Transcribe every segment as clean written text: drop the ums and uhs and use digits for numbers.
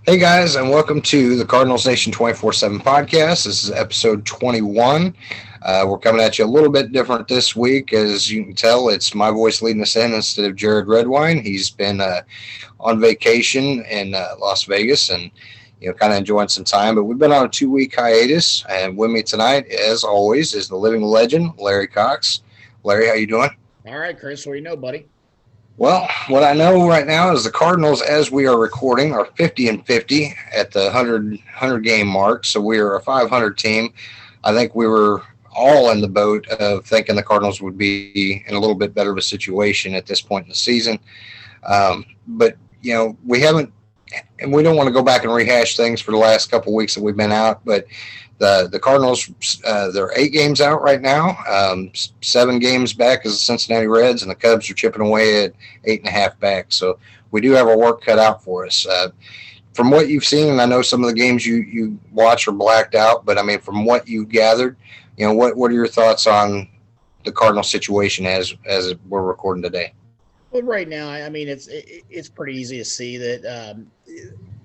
Hey guys, and welcome to the Cardinals Nation 24/7 podcast. This is episode 21. We're coming at you a little bit different this week. As you can tell, it's my voice leading us in instead of Jarrad Redwine. He's been on vacation in Las Vegas and kind of enjoying some time. But we've been on a 2 week hiatus, and with me tonight, as always, is the living legend, Larry Cox. Larry, how you doing? All right, Chris, what do you know, buddy? Well, what I know right now is the Cardinals, as we are recording, are 50-50 at the 100 game mark. So we are a 500 team. I think we were all in the boat of thinking the Cardinals would be in a little bit better of a situation at this point in the season. But we haven't, and we don't want to go back and rehash things for the last couple of weeks that we've been out. But the Cardinals, they're 8 games out right now. 7 games back as the Cincinnati Reds, and the Cubs are chipping away at 8.5 back. So we do have our work cut out for us. From what you've seen, and I know some of the games you watch are blacked out, but I mean, from what you gathered, what are your thoughts on the Cardinal situation as we're recording today? Well, right now, I mean, it's pretty easy to see that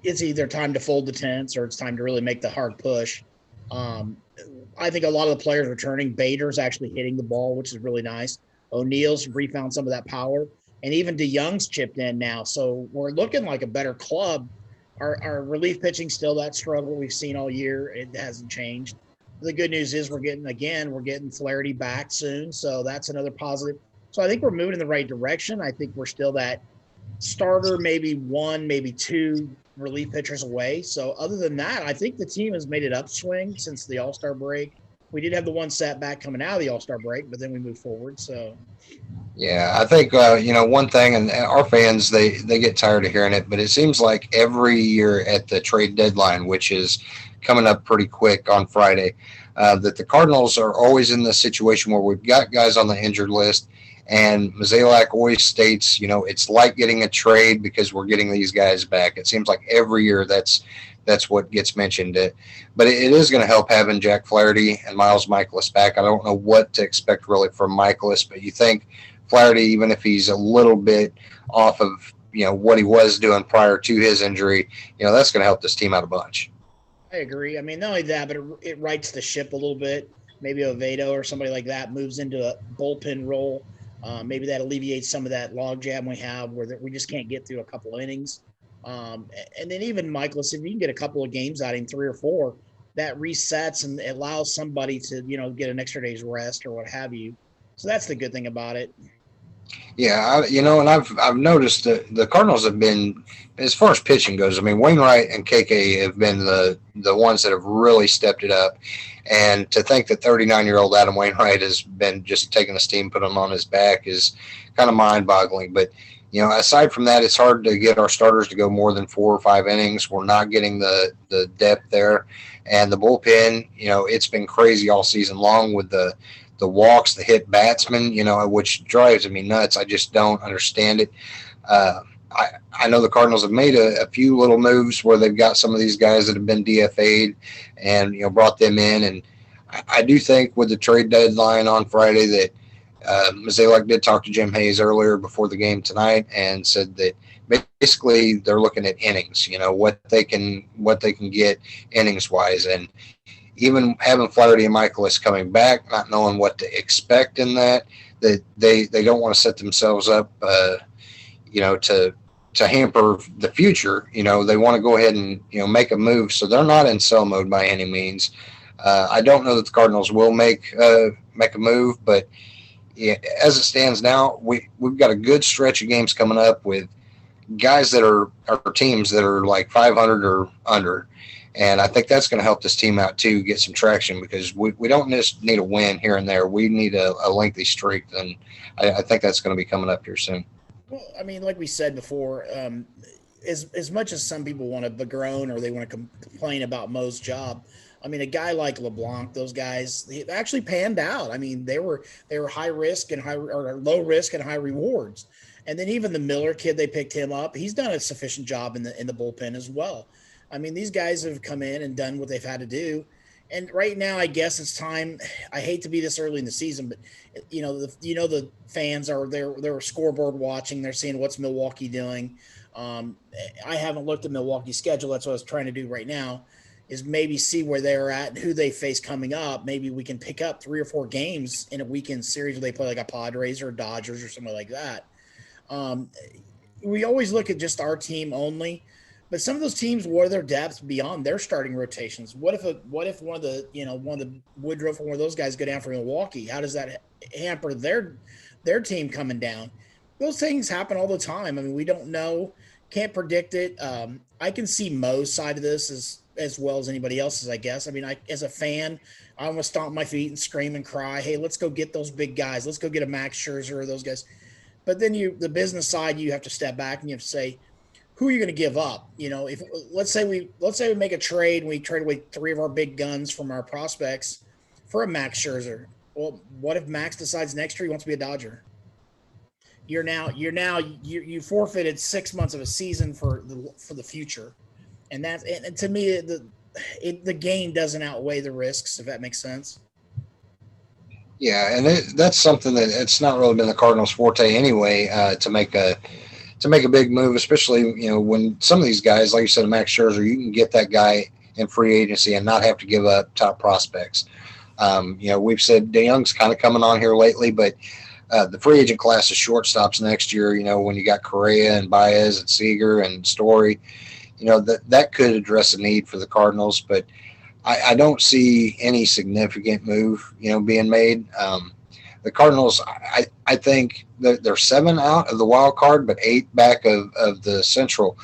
it's either time to fold the tents or it's time to really make the hard push. I think a lot of the players returning. Bader's actually hitting the ball, which is really nice. O'Neal's refound some of that power, and even DeYoung's chipped in now. So we're looking like a better club. Our relief pitching still that struggle we've seen all year. It hasn't changed. The good news is we're getting Flaherty back soon, so that's another positive. So I think we're moving in the right direction. I think we're still that starter, maybe one, maybe two relief pitchers away. So other than that, I think the team has made it upswing since the All-Star break. We did have the one setback coming out of the All-Star break, but then we moved forward. So yeah, I think one thing, and our fans they get tired of hearing it, but it seems like every year at the trade deadline, which is coming up pretty quick on Friday, that the Cardinals are always in the situation where we've got guys on the injured list. And Mozeliak always states, it's like getting a trade because we're getting these guys back. It seems like every year that's what gets mentioned. But it is going to help having Jack Flaherty and Miles Mikolas back. I don't know what to expect really from Mikolas, but you think Flaherty, even if he's a little bit off of what he was doing prior to his injury, that's going to help this team out a bunch. I agree. I mean, not only that, but it rights the ship a little bit. Maybe Oviedo or somebody like that moves into a bullpen role. Maybe that alleviates some of that logjam we have where we just can't get through a couple of innings. And then even Mikolas, if you can get a couple of games out of him, 3 or 4, that resets and allows somebody to, get an extra day's rest or what have you. So that's the good thing about it. Yeah, and I've noticed that the Cardinals have been, as far as pitching goes, I mean, Wainwright and KK have been the ones that have really stepped it up. And to think that 39-year-old Adam Wainwright has been just taking the steam, putting him on his back is kind of mind-boggling. But, aside from that, it's hard to get our starters to go more than 4 or 5 innings. We're not getting the depth there. And the bullpen, it's been crazy all season long with the walks, the hit batsmen, which drives me nuts. I just don't understand it. I know the Cardinals have made a few little moves where they've got some of these guys that have been DFA'd and, brought them in. And I do think with the trade deadline on Friday that Mozeliak did talk to Jim Hayes earlier before the game tonight and said that basically they're looking at innings, what they can get innings wise. And even having Flaherty and Mikolas coming back, not knowing what to expect in that they don't want to set themselves up, to hamper the future. They want to go ahead and, make a move. So they're not in sell mode by any means. I don't know that the Cardinals will make a move, but as it stands now, we've got a good stretch of games coming up with guys that are teams that are like 500 or under. And I think that's going to help this team out, too, get some traction because we don't just need a win here and there. We need a lengthy streak, and I think that's going to be coming up here soon. Well, I mean, like we said before, as much as some people want to begroan or they want to complain about Mo's job, I mean, a guy like LeBlanc, those guys, they actually panned out. I mean, they were high risk and low risk and high rewards. And then even the Miller kid, they picked him up. He's done a sufficient job in the bullpen as well. I mean, these guys have come in and done what they've had to do. And right now, I guess it's time. I hate to be this early in the season, but the fans are there. They're scoreboard watching. They're seeing what's Milwaukee doing. Um, I haven't looked at Milwaukee's schedule. That's what I was trying to do right now. Is maybe see where they're at and who they face coming up. Maybe we can pick up 3 or 4 games in a weekend series where they play like a Padres or Dodgers or something like that. Um, we always look at just our team only, but some of those teams, what are their depths beyond their starting rotations? What if one of the Woodruff or one of those guys go down for Milwaukee? How does that hamper their team coming down? Those things happen all the time. I mean, we don't know, can't predict it. I can see Mo's side of this as well as anybody else's, I guess. I mean, as a fan, I want to stomp my feet and scream and cry. Hey, let's go get those big guys. Let's go get a Max Scherzer or those guys. But then the business side, you have to step back and you have to say, who are you going to give up? If let's say we make a trade and we trade away 3 of our big guns from our prospects for a Max Scherzer. Well, what if Max decides next year he wants to be a Dodger? You forfeited 6 months of a season for the future, and to me the gain doesn't outweigh the risks, if that makes sense. Yeah, and that's something that it's not really been the Cardinals' forte anyway, to make a big move, especially when some of these guys, like you said, Max Scherzer, you can get that guy in free agency and not have to give up top prospects. We've said DeYoung's kind of coming on here lately, but the free agent class of shortstops next year, when you got Correa and Baez and Seager and Story, that could address a need for the Cardinals, but I don't see any significant move, being made. The Cardinals, I think they're 7 out of the wild card, but 8 back of the Central.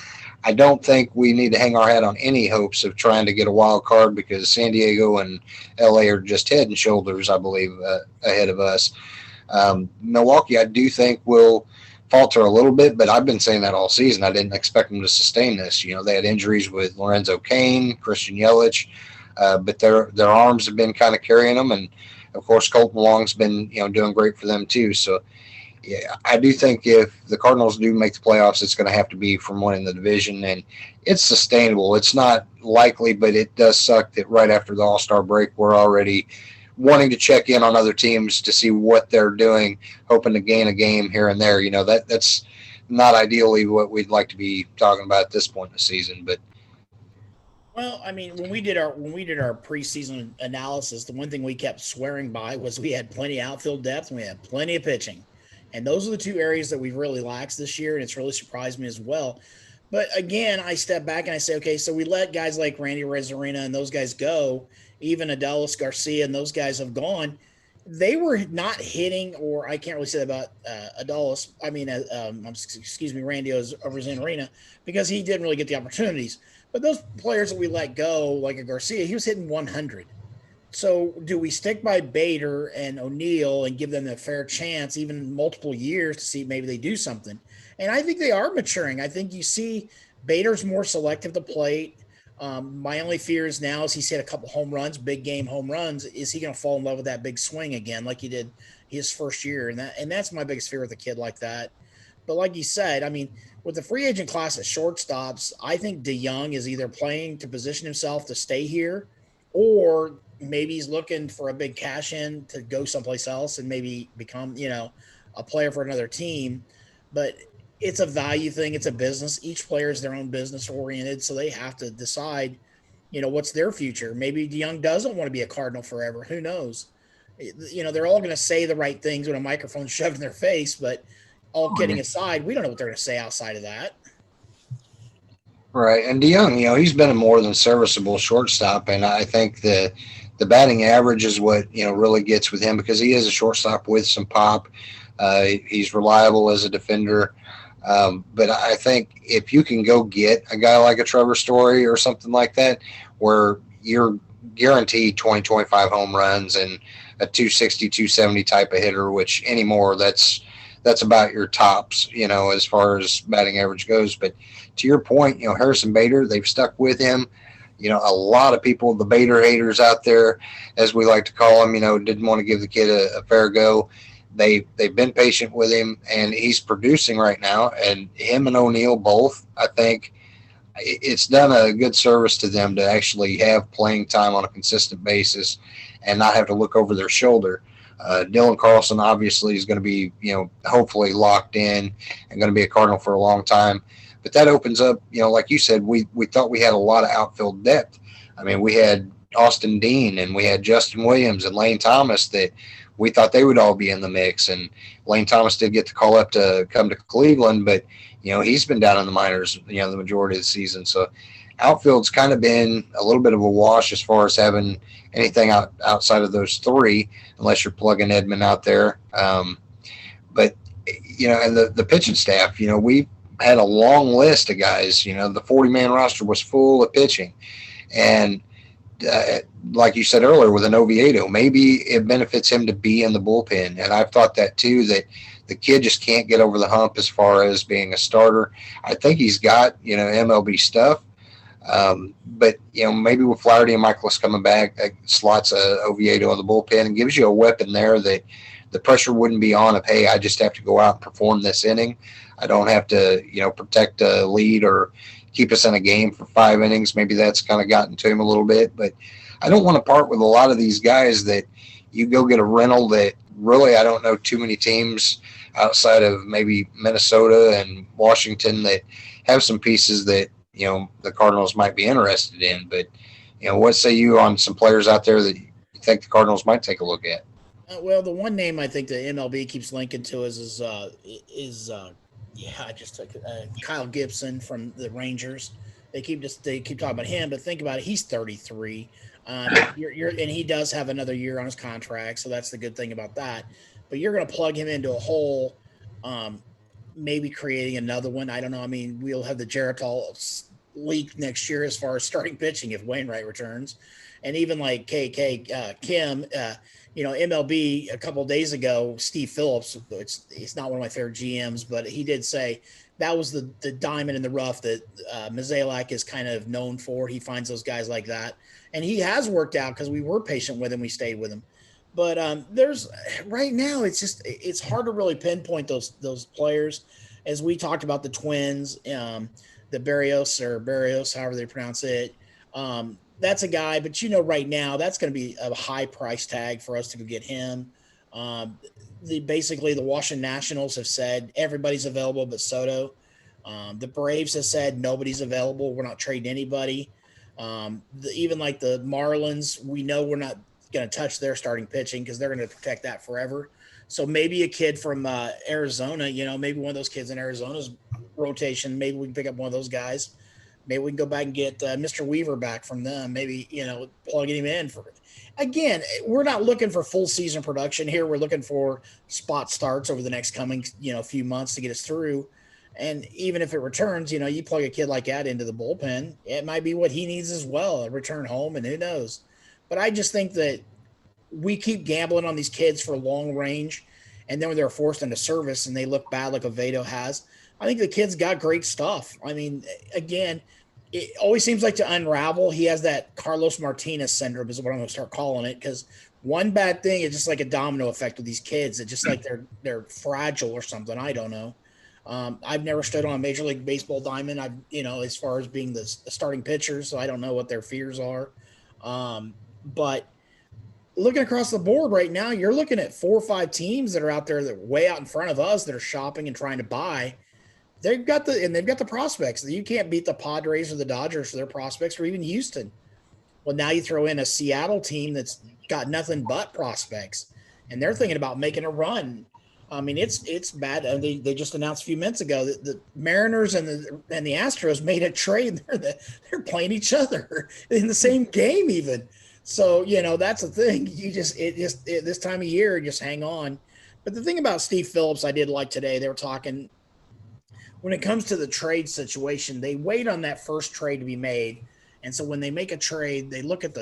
I don't think we need to hang our hat on any hopes of trying to get a wild card because San Diego and LA are just head and shoulders, I believe, ahead of us. Milwaukee, I do think will falter a little bit, but I've been saying that all season. I didn't expect them to sustain this. They had injuries with Lorenzo Cain, Christian Yelich, but their arms have been kind of carrying them, and of course Colton Wong's been doing great for them too. So yeah, I do think if the Cardinals do make the playoffs, it's going to have to be from winning the division, and it's sustainable. It's not likely, but it does suck that right after the All-Star break, we're already wanting to check in on other teams to see what they're doing, hoping to gain a game here and there. That's not ideally what we'd like to be talking about at this point in the season, but Well, I mean, when we did our preseason analysis, the one thing we kept swearing by was we had plenty of outfield depth and we had plenty of pitching. And those are the 2 areas that we've really lacked this year, and it's really surprised me as well. But again, I step back and I say, okay, so we let guys like Randy Rosarina and those guys go, even Adelis Garcia and those guys have gone. They were not hitting, or I can't really say that about Adelis. I mean, excuse me, Randy Rosarina, because he didn't really get the opportunities. But those players that we let go, like a Garcia, he was hitting 100. So do we stick by Bader and O'Neill and give them a fair chance, even multiple years, to see maybe they do something? And I think they are maturing. I think you see Bader's more selective to plate. My only fear is now is he's hit a couple home runs, big game home runs. Is he going to fall in love with that big swing again like he did his first year? And that's my biggest fear with a kid like that. But like you said, I mean, with the free agent class at shortstops, I think DeYoung is either playing to position himself to stay here, or maybe he's looking for a big cash in to go someplace else and maybe become, a player for another team. But it's a value thing. It's a business. Each player is their own business oriented. So they have to decide, what's their future. Maybe DeYoung doesn't want to be a Cardinal forever. Who knows? They're all going to say the right things when a microphone's shoved in their face, but all kidding aside, we don't know what they're going to say outside of that. right. And DeYoung, he's been a more than serviceable shortstop, and I think the batting average is what really gets with him because he is a shortstop with some pop. He's reliable as a defender. But I think if you can go get a guy like a Trevor Story or something like that, where you're guaranteed 20, 25 home runs and a 260, 270 type of hitter, which anymore that's about your tops, as far as batting average goes. But to your point, Harrison Bader, they've stuck with him. A lot of people, the Bader haters out there, as we like to call them, didn't want to give the kid a fair go. They've been patient with him, and he's producing right now. And him and O'Neill both, I think, it's done a good service to them to actually have playing time on a consistent basis and not have to look over their shoulder. Dylan Carlson obviously is going to be, hopefully locked in and going to be a Cardinal for a long time. But that opens up, like you said, we thought we had a lot of outfield depth. I mean, we had Austin Dean and we had Justin Williams and Lane Thomas that we thought they would all be in the mix. And Lane Thomas did get the call up to come to Cleveland, but he's been down in the minors, the majority of the season. So outfield's kind of been a little bit of a wash as far as having anything outside of those three, unless you're plugging Edman out there. But and the pitching staff, we had a long list of guys. The 40-man roster was full of pitching, and like you said earlier, with an Oviedo, maybe it benefits him to be in the bullpen. And I've thought that too, that the kid just can't get over the hump as far as being a starter. I think he's got, MLB stuff. But, maybe with Flaherty and Michaelis coming back, that slots Oviedo in the bullpen and gives you a weapon there that the pressure wouldn't be on if, hey, I just have to go out and perform this inning. I don't have to, protect a lead or keep us in a game for 5 innings. Maybe that's kind of gotten to him a little bit. But I don't want to part with a lot of these guys that you go get a rental that really I don't know too many teams outside of maybe Minnesota and Washington that have some pieces that, the Cardinals might be interested in. But, what say you on some players out there that you think the Cardinals might take a look at? Well, the one name I think the MLB keeps linking to is I just took Kyle Gibson from the Rangers. They keep talking about him, but think about it. He's 33. And he does have another year on his contract, so that's the good thing about that. But you're going to plug him into a hole, maybe creating another one. I don't know. I mean, we'll have the Jarrett leak next year as far as starting pitching if Wainwright returns, and even like Kim. MLB a couple of days ago, Steve Phillips, he's not one of my favorite GMs, but he did say that was the diamond in the rough that Mozeliak is kind of known for. He finds those guys like that. And he has worked out because we were patient with him. We stayed with him. But there's right now, it's hard to really pinpoint those players. As we talked about the Twins, the Barrios, however they pronounce it. That's a guy, but right now that's going to be a high price tag for us to go get him. Basically the Washington Nationals have said everybody's available but Soto. The Braves have said nobody's available. We're not trading anybody. Even like the Marlins, we know we're not going to touch their starting pitching because they're going to protect that forever. So maybe a kid from Arizona, maybe one of those kids in Arizona's rotation, maybe we can pick up one of those guys. Maybe we can go back and get Mr. Weaver back from them. Maybe, plugging him in for it. Again, we're not looking for full season production here. We're looking for spot starts over the next coming, few months to get us through. And even if it returns, you plug a kid like that into the bullpen, it might be what he needs as well, a return home, and who knows. But I just think that we keep gambling on these kids for long range, and then when they're forced into service and they look bad like Oviedo has, I think the kid's got great stuff. I mean, again, it always seems like to unravel. He has that Carlos Martinez syndrome is what I'm going to start calling it, because one bad thing is just like a domino effect with these kids. It's just like they're fragile or something. I don't know. I've never stood on a Major League Baseball diamond. As far as being the starting pitcher, so I don't know what their fears are. But looking across the board right now, you're looking at 4 or 5 teams that are out there that are way out in front of us that are shopping and trying to buy. They've got the prospects. You can't beat the Padres or the Dodgers for their prospects, or even Houston. Well, now you throw in a Seattle team that's got nothing but prospects, and they're thinking about making a run. I mean, it's bad. They just announced a few minutes ago that the Mariners and the Astros made a trade. They're playing each other in the same game even. So that's the thing. This time of year, just hang on. But the thing about Steve Phillips, I did like today. They were talking. When it comes to the trade situation, they wait on that first trade to be made. And so when they make a trade, they look at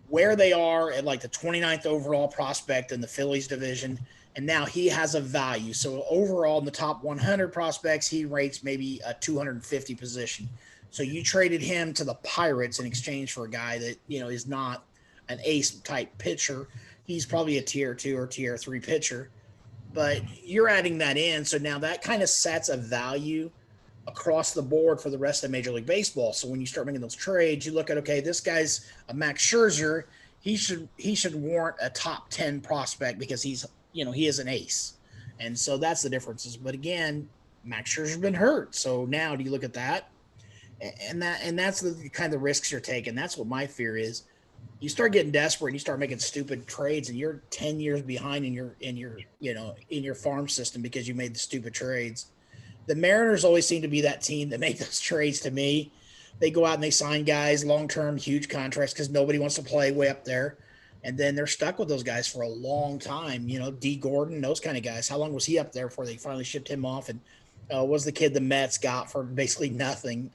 where they are at like the 29th overall prospect in the Phillies division. And now he has a value. So overall in the top 100 prospects, he rates maybe a 250 position. So you traded him to the Pirates in exchange for a guy that, is not an ace type pitcher. He's probably a tier 2 or tier 3 pitcher. But you're adding that in, so now that kind of sets a value across the board for the rest of Major League Baseball. So when you start making those trades, you look at, okay, this guy's a Max Scherzer. He should warrant a top 10 prospect because he is an ace. And so that's the differences. But again, Max Scherzer's been hurt. So now do you look at that? And that's the kind of risks you're taking. That's what my fear is. You start getting desperate and you start making stupid trades and you're 10 years behind in your farm system because you made the stupid trades. The Mariners always seem to be that team that make those trades to me. They go out and they sign guys, long-term, huge contracts because nobody wants to play way up there. And then they're stuck with those guys for a long time. D. Gordon, those kind of guys. How long was he up there before they finally shipped him off? And was the kid the Mets got for basically nothing?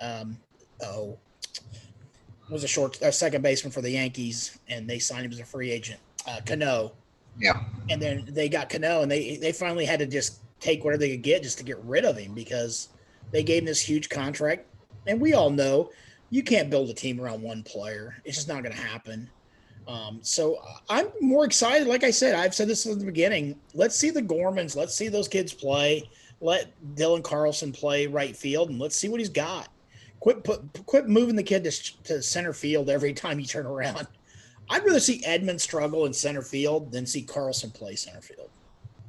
Was a second baseman for the Yankees, and they signed him as a free agent. Cano. Yeah. And then they got Cano, and they finally had to just take whatever they could get just to get rid of him because they gave him this huge contract. And we all know you can't build a team around one player. It's just not going to happen. So I'm more excited. Like I said, I've said this from the beginning. Let's see the Gormans. Let's see those kids play. Let Dylan Carlson play right field, and let's see what he's got. Quit moving the kid to center field every time you turn around. I'd rather see Edmund struggle in center field than see Carlson play center field.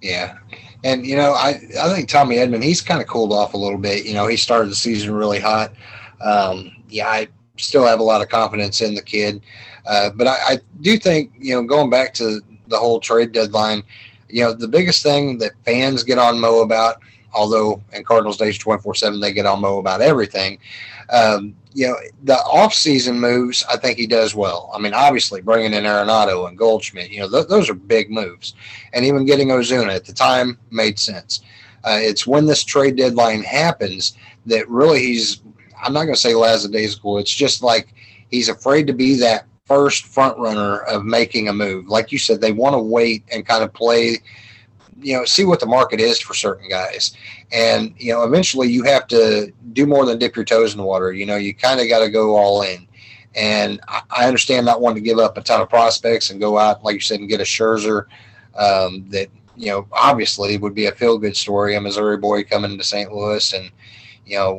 Yeah. And, I think Tommy Edman, he's kind of cooled off a little bit. He started the season really hot. I still have a lot of confidence in the kid. But I do think, going back to the whole trade deadline, the biggest thing that fans get on Mo about, although in Cardinals days 24/7, they get on Mo about everything. The off-season moves, I think he does well. I mean, obviously, bringing in Arenado and Goldschmidt, those are big moves. And even getting Ozuna at the time made sense. It's when this trade deadline happens that really I'm not going to say lackadaisical. It's just like he's afraid to be that first front runner of making a move. Like you said, they want to wait and kind of play, see what the market is for certain guys. And, eventually you have to do more than dip your toes in the water. You kind of got to go all in. And I understand not wanting to give up a ton of prospects and go out, like you said, and get a Scherzer that, obviously would be a feel-good story. A Missouri boy coming to St. Louis, and,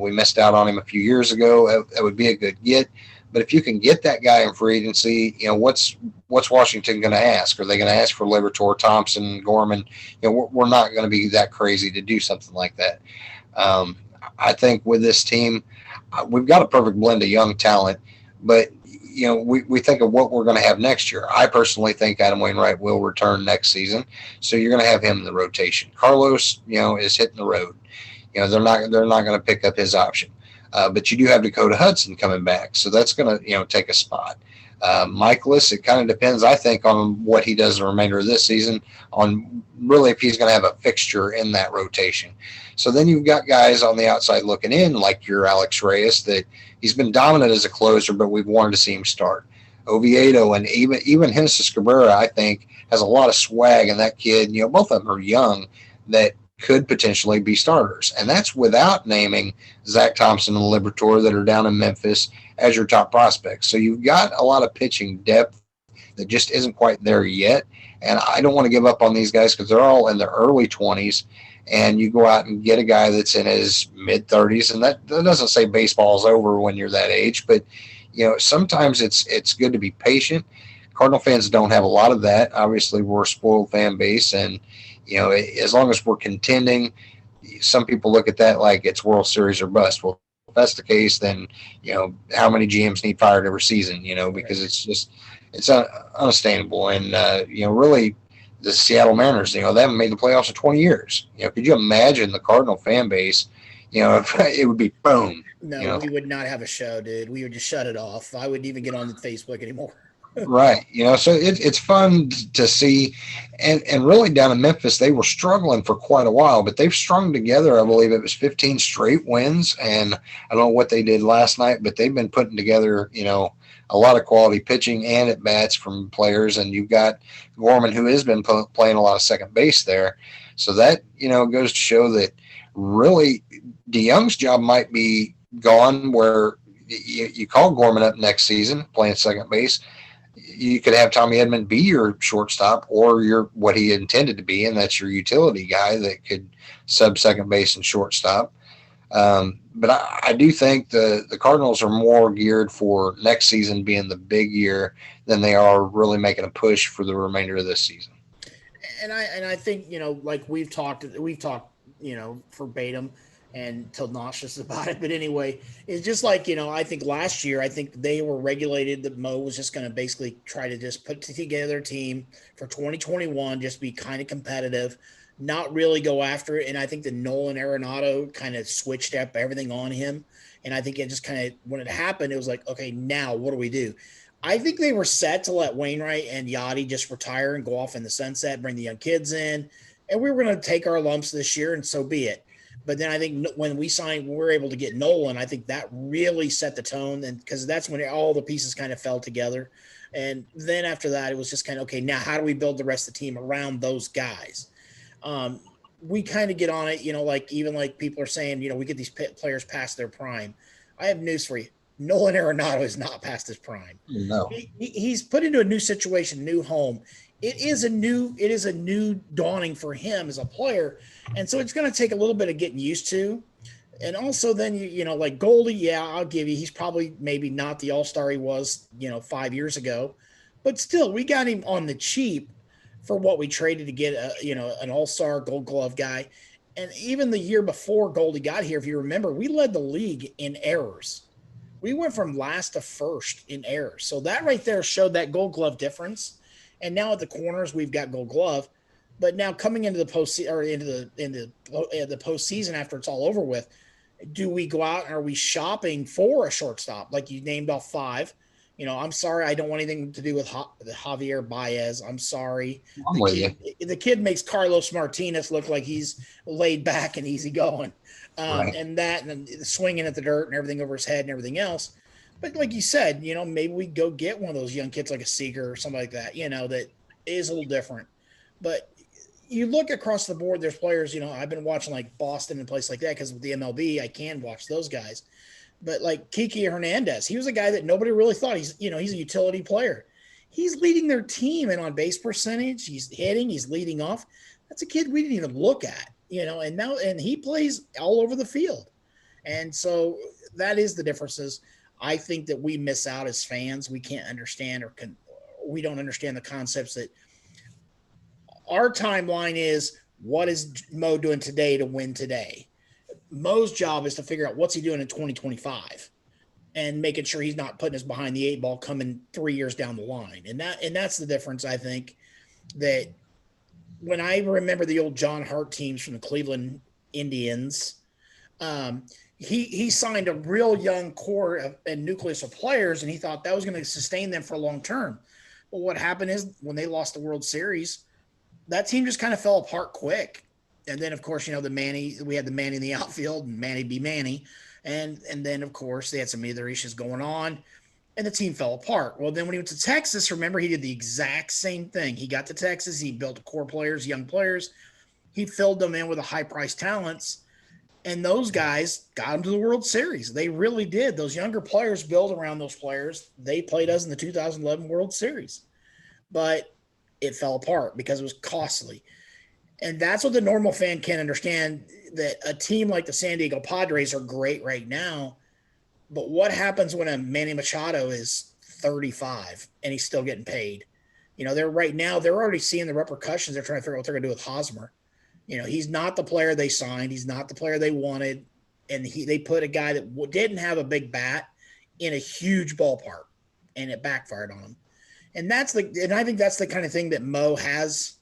we missed out on him a few years ago. That would be a good get. But if you can get that guy in free agency, what's Washington going to ask? Are they going to ask for Liberatore, Thompson, Gorman? We're not going to be that crazy to do something like that. I think with this team, we've got a perfect blend of young talent, but we think of what we're going to have next year. I personally think Adam Wainwright will return next season, so you're going to have him in the rotation. Carlos, is hitting the road. They're not going to pick up his option. But you do have Dakota Hudson coming back, so that's going to take a spot. Michaelis, it kind of depends, I think, on what he does the remainder of this season, on really if he's going to have a fixture in that rotation. So then you've got guys on the outside looking in, like your Alex Reyes, that he's been dominant as a closer, but we've wanted to see him start. Oviedo and even Genesis Cabrera, I think, has a lot of swag, and that kid, both of them are young, that could potentially be starters. And that's without naming Zach Thompson and Liberatore that are down in Memphis as your top prospects. So you've got a lot of pitching depth that just isn't quite there yet. And I don't want to give up on these guys because they're all in their early 20s. And you go out and get a guy that's in his mid-30s. And that doesn't say baseball's over when you're that age. But, sometimes it's good to be patient. Cardinal fans don't have a lot of that. Obviously, we're a spoiled fan base. And, as long as we're contending, some people look at that like it's World Series or bust. Well, if that's the case, then, how many GMs need fired every season, because it's unsustainable. And, really the Seattle Mariners, they haven't made the playoffs in 20 years. Could you imagine the Cardinal fan base, if it would be boom. No, we would not have a show, dude. We would just shut it off. I wouldn't even get on Facebook anymore. Right. So it's fun to see. And really down in Memphis, they were struggling for quite a while, but they've strung together, I believe it was 15 straight wins. And I don't know what they did last night, but they've been putting together, a lot of quality pitching and at bats from players. And you've got Gorman, who has been playing a lot of second base there. So that, goes to show that really DeYoung's job might be gone, where you call Gorman up next season playing second base. You could have Tommy Edman be your shortstop or your what he intended to be, and that's your utility guy that could sub second base and shortstop. but I do think the Cardinals are more geared for next season being the big year than they are really making a push for the remainder of this season. And I think like we've talked verbatim and till nauseous about it. But anyway, it's just like I think last year I think they were regulated that Mo was just going to basically try to just put together a team for 2021, just be kind of competitive, not really go after it. And I think the Nolan Arenado kind of switched up everything on him. And I think it just kind of when it happened, it was like, okay, now what do we do? I think they were set to let Wainwright and Yadi just retire and go off in the sunset, bring the young kids in, and we were going to take our lumps this year, and so be it. But then I think when we were able to get Nolan, I think that really set the tone, and because that's when all the pieces kind of fell together. And then after that, it was just kind of okay. Now, how do we build the rest of the team around those guys? Um, we kind of get on it, like even like people are saying, we get these players past their prime. I have news for you. Nolan Arenado is not past his prime. No. He's put into a new situation, new home. It is a new dawning for him as a player, and so it's going to take a little bit of getting used to. And also, then like Goldie, yeah, I'll give you. He's probably maybe not the all-star he was 5 years ago, but still, we got him on the cheap for what we traded to get an all-star Gold Glove guy. And even the year before Goldie got here, if you remember, we led the league in errors. We went from last to first in errors. So that right there showed that Gold Glove difference. And now at the corners, we've got Gold Glove. But now coming into the postseason or into the postseason after it's all over with, do we go out and are we shopping for a shortstop like you named off five? I'm sorry, I don't want anything to do with Javier Baez. I'm sorry. I'm The with kid, you. the kid makes Carlos Martinez look like he's laid back and easy going, Right. and swinging at the dirt and everything over his head and everything else. But like you said, maybe we go get one of those young kids like a Seager or something like that. That is a little different. But you look across the board, there's players. I've been watching like Boston and places like that because with the MLB, I can watch those guys. But like Kiki Hernandez, he was a guy that nobody really thought he's a utility player. He's leading their team in on base percentage. He's hitting. He's leading off. That's a kid we didn't even look at, and he plays all over the field. And so that is the differences. I think that we miss out as fans. We can't understand we don't understand the concepts that our timeline is what is Mo doing today to win today. Mo's job is to figure out what's he doing in 2025 and making sure he's not putting us behind the eight ball coming 3 years down the line. And that's the difference. I think that when I remember the old John Hart teams from the Cleveland Indians, he signed a real young core and nucleus of players, and he thought that was going to sustain them for long term. But what happened is when they lost the World Series, that team just kind of fell apart quick. And then, of course, we had the Manny in the outfield and Manny be Manny. And then, of course, they had some other issues going on and the team fell apart. Well, then when he went to Texas, remember, he did the exact same thing. He got to Texas. He built core players, young players. He filled them in with a high-priced talents. And those guys got them to the World Series. They really did. Those younger players built around those players. They played us in the 2011 World Series. But it fell apart because it was costly. And that's what the normal fan can't understand, that a team like the San Diego Padres are great right now. But what happens when a Manny Machado is 35 and he's still getting paid? They're already seeing the repercussions. They're trying to figure out what they're going to do with Hosmer. He's not the player they signed. He's not the player they wanted. And they put a guy that didn't have a big bat in a huge ballpark, and it backfired on him. And I think that's the kind of thing that Mo has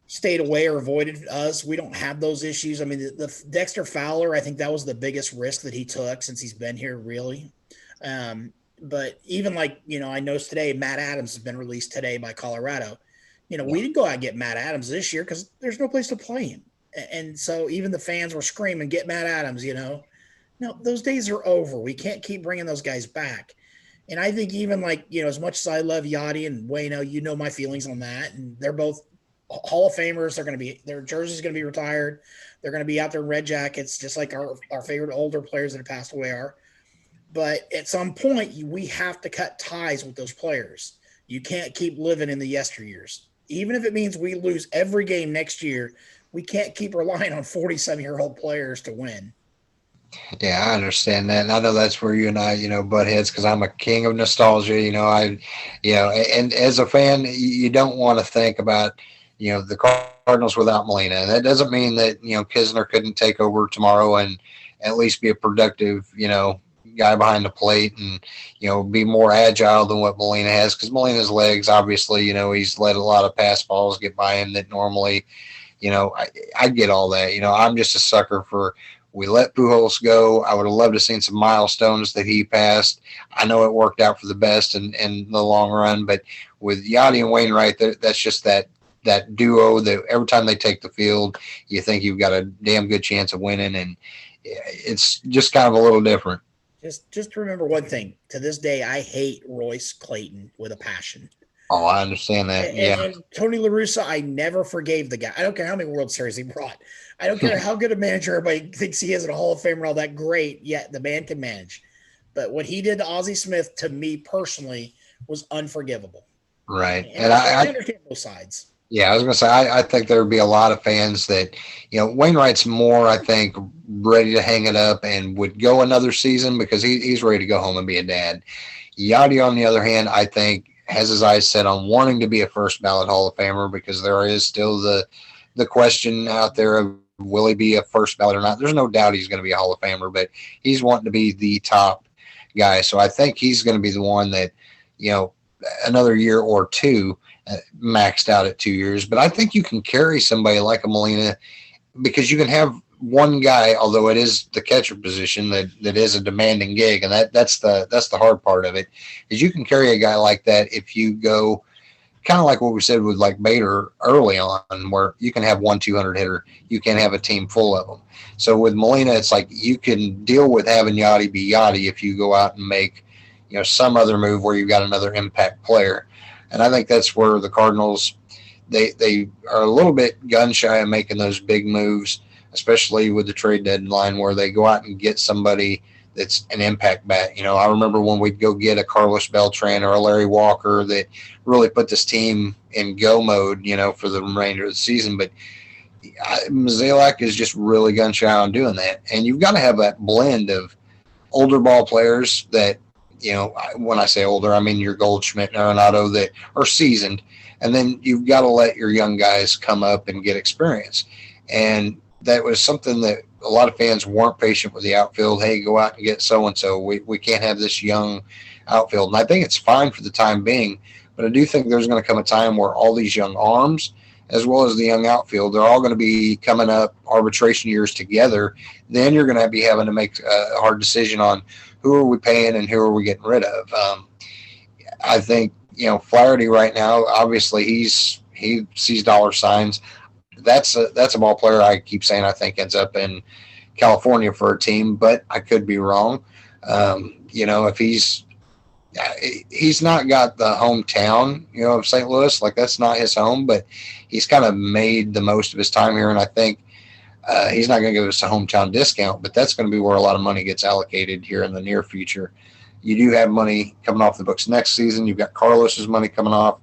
stayed away or avoided us. We don't have those issues. I mean, the Dexter Fowler, I think that was the biggest risk that he took since he's been here, really. But even I noticed today, Matt Adams has been released today by Colorado. We didn't go out and get Matt Adams this year because there's no place to play him. And so even the fans were screaming, get Matt Adams, No, those days are over. We can't keep bringing those guys back. And I think even as much as I love Yadi and Waino, my feelings on that. And they're both Hall of Famers. Their jersey's going to be retired. They're going to be out there in red jackets, just like our favorite older players that have passed away are. But at some point, we have to cut ties with those players. You can't keep living in the yesteryears. Even if it means we lose every game next year, we can't keep relying on 47-year-old players to win. Yeah, I understand that, and I know that's where you and I, butt heads because I'm a king of nostalgia. And as a fan, you don't want to think about, the Cardinals without Molina. And that doesn't mean that Kisner couldn't take over tomorrow and at least be a productive, guy behind the plate and be more agile than what Molina has because Molina's legs, obviously, he's let a lot of pass balls get by him that normally I get all that. I'm just a sucker for. We let Pujols go. I would have loved to have seen some milestones that he passed. I know it worked out for the best in the long run, but with Yadi and Wainwright, that's just that duo that every time they take the field, you think you've got a damn good chance of winning, and it's just kind of a little different. Just remember one thing. To this day, I hate Royce Clayton with a passion. Oh, I understand that. And, Yeah. and Tony La Russa, I never forgave the guy. I don't care how many World Series he brought. I don't care how good a manager everybody thinks he is in a Hall of Fame or all that great. Yet the man can manage. But what he did to Ozzie Smith, to me personally, was unforgivable. Right. And And I understand both sides. yeah, I was going to say, I think there would be a lot of fans that, Wainwright's more, I think, ready to hang it up and would go another season because he's ready to go home and be a dad. Yadi, on the other hand, I think has his eyes set on wanting to be a first ballot Hall of Famer because there is still the question out there of will he be a first ballot or not. There's no doubt he's going to be a Hall of Famer, but he's wanting to be the top guy. So I think he's going to be the one that, you know, another year or two maxed out at 2 years. But I think you can carry somebody like a Molina because you can have one guy, although it is the catcher position that is a demanding gig, and that's the hard part of it, is you can carry a guy like that if you go kind of like what we said with like Bader early on, where you can have 1 200 hitter, you can have a team full of them. So with Molina, it's like you can deal with having Yadi be Yadi if you go out and make some other move where you've got another impact player, and I think that's where the Cardinals they are a little bit gun shy of making those big moves, especially with the trade deadline where they go out and get somebody that's an impact bat. I remember when we'd go get a Carlos Beltran or a Larry Walker that really put this team in go mode, for the remainder of the season. But Mozeliak is just really gun shy on doing that. And you've got to have that blend of older ball players that, when I say older, I mean your Goldschmidt and Arenado that are seasoned. And then you've got to let your young guys come up and get experience. And that was something that a lot of fans weren't patient with the outfield. Hey, go out and get so-and-so. We can't have this young outfield. And I think it's fine for the time being, but I do think there's going to come a time where all these young arms, as well as the young outfield, they're all going to be coming up arbitration years together. Then you're going to be having to make a hard decision on who are we paying and who are we getting rid of. I think, Flaherty right now, obviously he sees dollar signs. That's a ball player I keep saying I think ends up in California for a team, but I could be wrong. If he's not got the hometown, of St. Louis, like that's not his home, but he's kind of made the most of his time here, and I think he's not going to give us a hometown discount, but that's going to be where a lot of money gets allocated here in the near future. You do have money coming off the books next season. You've got Carlos's money coming off,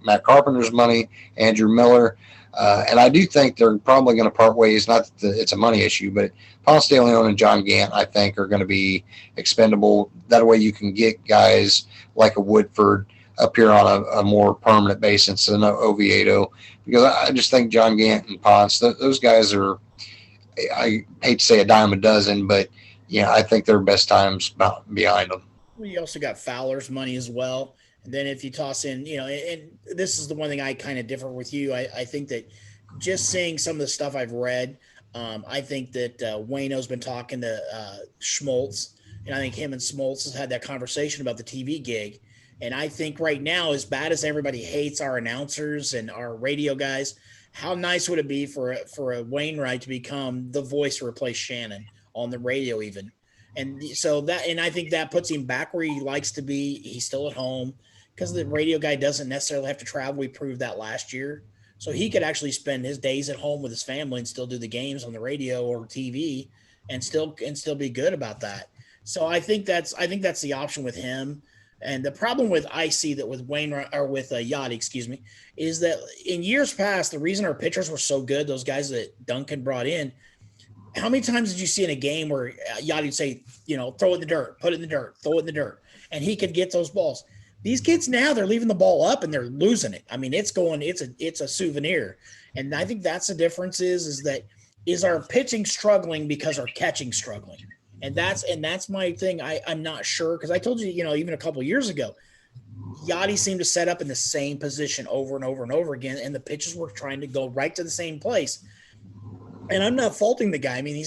Matt Carpenter's money, Andrew Miller. And I do think they're probably going to part ways. Not that it's a money issue, but Ponce de Leon and John Gant, I think, are going to be expendable. That way you can get guys like a Woodford up here on a more permanent basis than Oviedo. Because I just think John Gant and Ponce, those guys are, I hate to say a dime a dozen, but I think their best time's behind them. You also got Fowler's money as well. And then if you toss in, and this is the one thing I kind of differ with you. I think that just seeing some of the stuff I've read, I think that Waino's been talking to Schmaltz, and I think him and Schmaltz has had that conversation about the TV gig. And I think right now, as bad as everybody hates our announcers and our radio guys, how nice would it be for a Wainwright to become the voice to replace Shannon on the radio even? And so and I think that puts him back where he likes to be. He's still at home because the radio guy doesn't necessarily have to travel. We proved that last year. So he could actually spend his days at home with his family and still do the games on the radio or TV and still be good about that. So I think that's the option with him. And the problem with I see that with Wainwright or with Yadi, is that in years past, the reason our pitchers were so good, those guys that Duncan brought in, how many times did you see in a game where Yadi would say, throw it in the dirt, put it in the dirt, throw it in the dirt, and he could get those balls. These kids now, they're leaving the ball up and they're losing it. I mean, it's a souvenir. And I think that's the difference is our pitching struggling because our catching struggling. And that's my thing. I'm not sure, because I told you, even a couple of years ago, Yadi seemed to set up in the same position over and over and over again, and the pitches were trying to go right to the same place. And I'm not faulting the guy. I mean,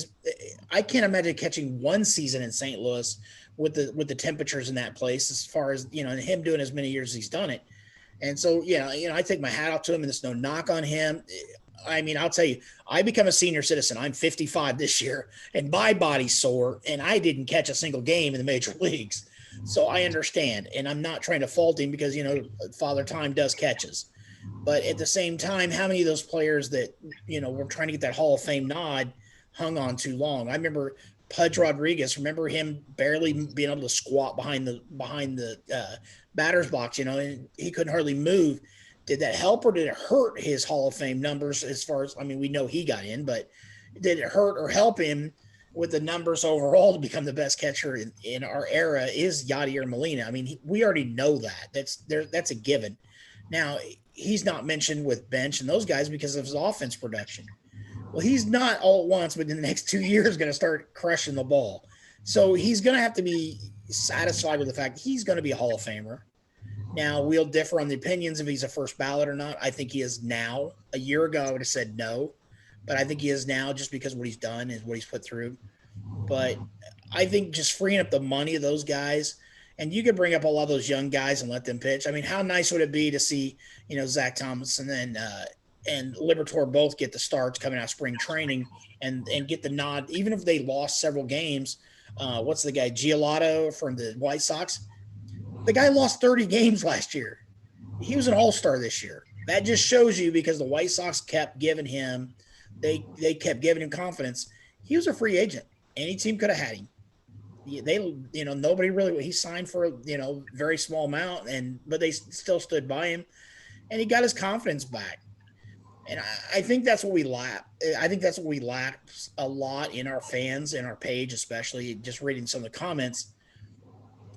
I can't imagine catching one season in St. Louis with the temperatures in that place, as far as, and him doing as many years as he's done it. And so, I take my hat off to him, and there's no knock on him. I mean, I'll tell you, I become a senior citizen. I'm 55 this year, and my body's sore, and I didn't catch a single game in the major leagues. So I understand, and I'm not trying to fault him because, Father Time does catches. But at the same time, how many of those players that, were trying to get that Hall of Fame nod hung on too long? I remember Pudge Rodriguez. Remember him barely being able to squat behind the batter's box, and he couldn't hardly move. Did that help or did it hurt his Hall of Fame numbers? As far as, I mean, we know he got in, but did it hurt or help him with the numbers overall to become the best catcher in our era? Is Yadier Molina? I mean, we already know that. That's a given. Now, he's not mentioned with bench and those guys because of his offense production. Well, he's not all at once, but in the next 2 years going to start crushing the ball. So he's going to have to be satisfied with the fact that he's going to be a Hall of Famer. Now, we'll differ on the opinions if he's a first ballot or not. I think he is now. A year ago, I would have said no, but I think he is now just because of what he's done and what he's put through. But I think just freeing up the money of those guys, and you could bring up a lot of those young guys and let them pitch. I mean, how nice would it be to see, Zach Thomas and Liberatore both get the starts coming out of spring training and get the nod, even if they lost several games. What's the guy, Giolotto from the White Sox? The guy lost 30 games last year. He was an all-star this year. That just shows you, because the White Sox kept giving him, they kept giving him confidence. He was a free agent. Any team could have had him. Nobody really, he signed for, very small amount, but they still stood by him, and he got his confidence back. And I think that's what we lack. I think that's what we lack a lot in our fans, in our page, especially just reading some of the comments.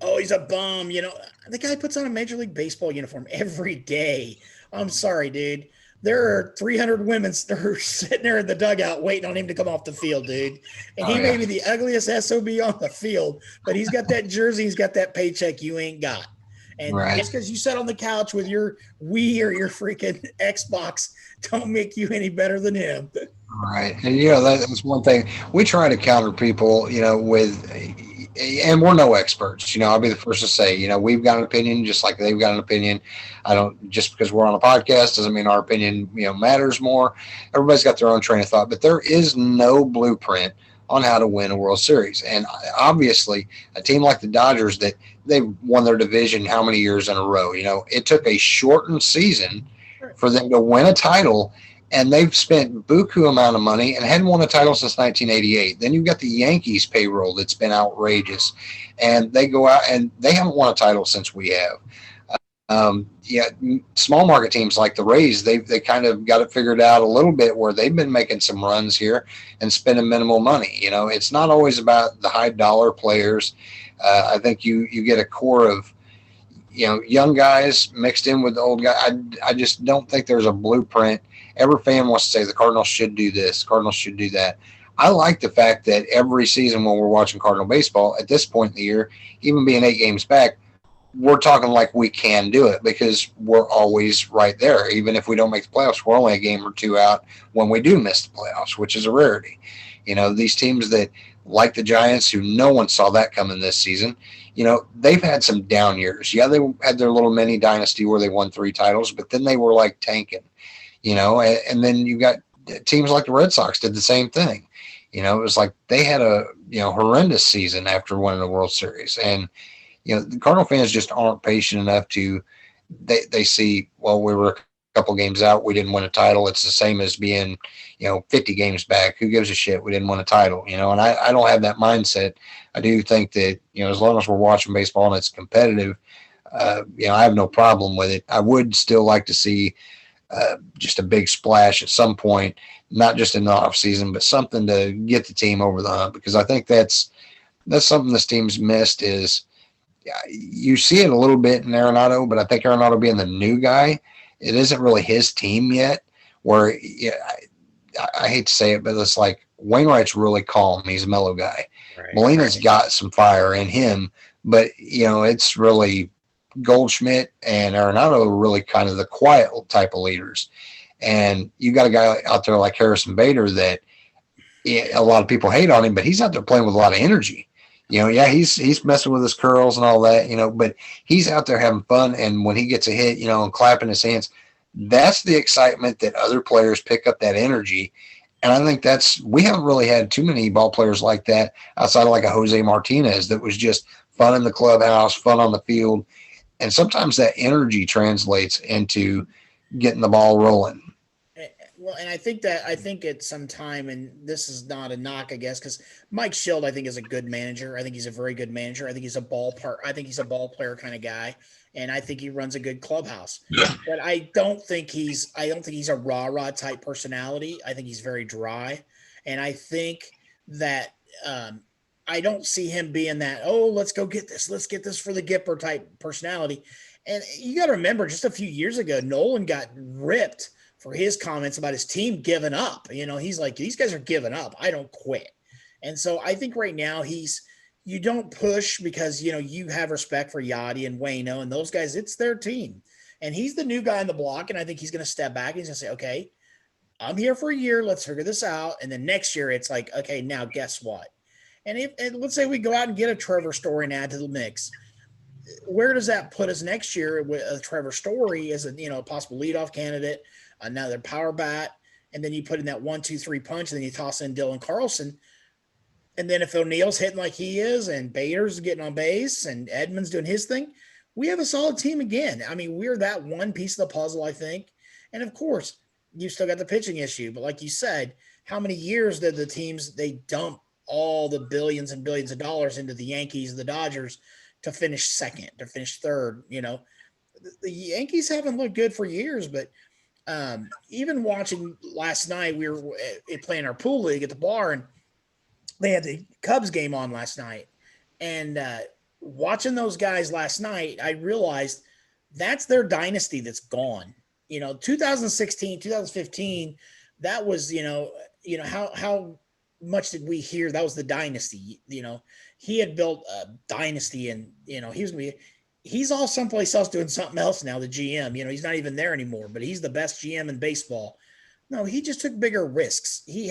Oh, he's a bum. The guy puts on a Major League Baseball uniform every day. I'm sorry, dude. There are 300 women that are sitting there in the dugout waiting on him to come off the field, dude. And he may be the ugliest SOB on the field, but he's got that jersey. He's got that paycheck you ain't got. And just because you sat on the couch with your Wii or your freaking Xbox don't make you any better than him. Right. And, that's one thing. We try to counter people, with – and we're no experts. I'll be the first to say, we've got an opinion just like they've got an opinion. I don't, just because we're on a podcast doesn't mean our opinion, matters more. Everybody's got their own train of thought, but there is no blueprint on how to win a World Series. And obviously a team like the Dodgers, that they've won their division how many years in a row, it took a shortened season for them to win a title. And they've spent buku amount of money and hadn't won a title since 1988. Then you've got the Yankees payroll that's been outrageous. And they go out and they haven't won a title since we have. Small market teams like the Rays, they kind of got it figured out a little bit where they've been making some runs here and spending minimal money. It's not always about the high dollar players. I think you get a core of, young guys mixed in with the old guys. I just don't think there's a blueprint. Every fan wants to say the Cardinals should do this, Cardinals should do that. I like the fact that every season when we're watching Cardinal baseball at this point in the year, even being 8 games back, we're talking like we can do it because we're always right there. Even if we don't make the playoffs, we're only a game or two out when we do miss the playoffs, which is a rarity. These teams that, like the Giants, who no one saw that coming this season, they've had some down years. Yeah, they had their little mini dynasty where they won 3 titles, but then they were like tanking. And then you got teams like the Red Sox did the same thing. It was like they had a, horrendous season after winning the World Series. And, the Cardinal fans just aren't patient enough to, they see, well, we were a couple games out. We didn't win a title. It's the same as being, 50 games back. Who gives a shit? We didn't win a title, and I don't have that mindset. I do think that, as long as we're watching baseball and it's competitive, I have no problem with it. I would still like to see just a big splash at some point, not just in the off season, but something to get the team over the hump. Because I think that's something this team's missed is you see it a little bit in Arenado, but I think Arenado being the new guy, it isn't really his team yet. Where yeah, I hate to say it, but it's like Wainwright's really calm. He's a mellow guy. Right. Molina's got some fire in him, but it's really Goldschmidt and Arenado are really kind of the quiet type of leaders. And you got a guy out there like Harrison Bader that a lot of people hate on him, but he's out there playing with a lot of energy. He's messing with his curls and all that, but he's out there having fun. And when he gets a hit, and clapping his hands, that's the excitement that other players pick up that energy. And I think we haven't really had too many ball players like that outside of like a Jose Martinez that was just fun in the clubhouse, fun on the field. And sometimes that energy translates into getting the ball rolling. Well, and I think at some time, and this is not a knock, I guess, because Mike Shildt, I think, is a good manager. I think he's a very good manager. I think he's a ball player kind of guy, and I think he runs a good clubhouse. But I don't think he's a rah-rah type personality. I think he's very dry, and I think that I don't see him being that, let's go get this for the Gipper type personality. And you got to remember, just a few years ago, Nolan got ripped for his comments about his team giving up. He's like, these guys are giving up. I don't quit. And so I think right now you don't push because, you have respect for Yadi and Waino and those guys. It's their team. And he's the new guy on the block. And I think he's going to step back. He's going to say, okay, I'm here for a year. Let's figure this out. And then next year it's like, okay, now guess what? And let's say we go out and get a Trevor Story and add to the mix. Where does that put us next year with a Trevor Story as a possible leadoff candidate, another power bat, and then you put in that 1-2-3 punch, and then you toss in Dylan Carlson. And then if O'Neill's hitting like he is, and Bader's getting on base, and Edmonds doing his thing, we have a solid team again. I mean, we're that one piece of the puzzle, I think. And of course, you still got the pitching issue. But like you said, how many years did the teams, they dump all the billions and billions of dollars into the Yankees, the Dodgers, to finish second, to finish third? The Yankees haven't looked good for years, but even watching last night, we were playing our pool league at the bar, and they had the Cubs game on last night. And watching those guys last night, I realized that's their dynasty that's gone. 2016, 2015, that was, how much did we hear? That was the dynasty. He had built a dynasty, and, he's all someplace else doing something else now, the GM. He's not even there anymore, but he's the best GM in baseball. No, he just took bigger risks. He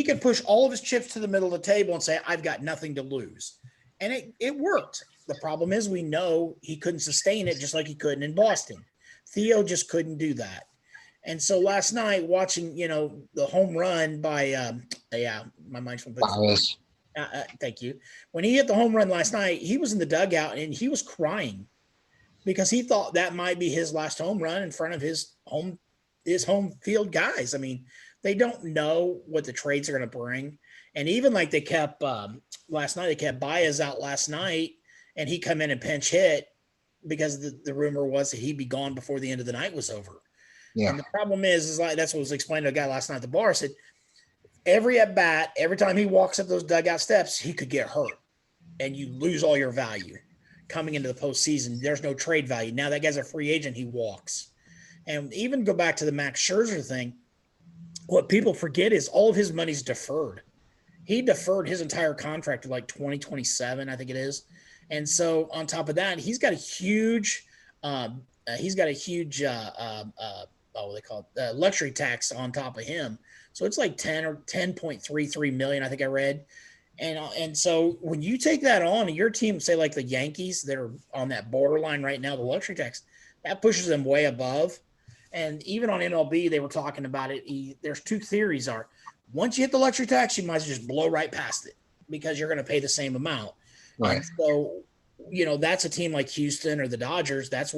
could push all of his chips to the middle of the table and say, I've got nothing to lose. And it worked. The problem is we know he couldn't sustain it just like he couldn't in Boston. Theo just couldn't do that. And so last night watching, the home run by, my mind's from thank you. When he hit the home run last night, he was in the dugout and he was crying because he thought that might be his last home run in front of his home field guys. I mean, they don't know what the trades are going to bring. And even like they kept last night, they kept Baez out last night, and he come in and pinch hit because the rumor was that he'd be gone before the end of the night was over. Yeah. And the problem is like, that's what was explained to a guy last night at the bar. I said, every at bat, every time he walks up those dugout steps, he could get hurt, and you lose all your value coming into the postseason. There's no trade value. Now that guy's a free agent. He walks. And even go back to the Max Scherzer thing. What people forget is all of his money's deferred. He deferred his entire contract to like 2027, I think it is. And so on top of that, he's got a huge luxury tax on top of him. So it's like 10 or 10.33 million, I think I read. And so when you take that on and your team, say like the Yankees, they're on that borderline right now, the luxury tax, that pushes them way above. And even on MLB, they were talking about it. There's two theories are, once you hit the luxury tax, you might as well just blow right past it because you're going to pay the same amount. Right. And so, that's a team like Houston or the Dodgers. That's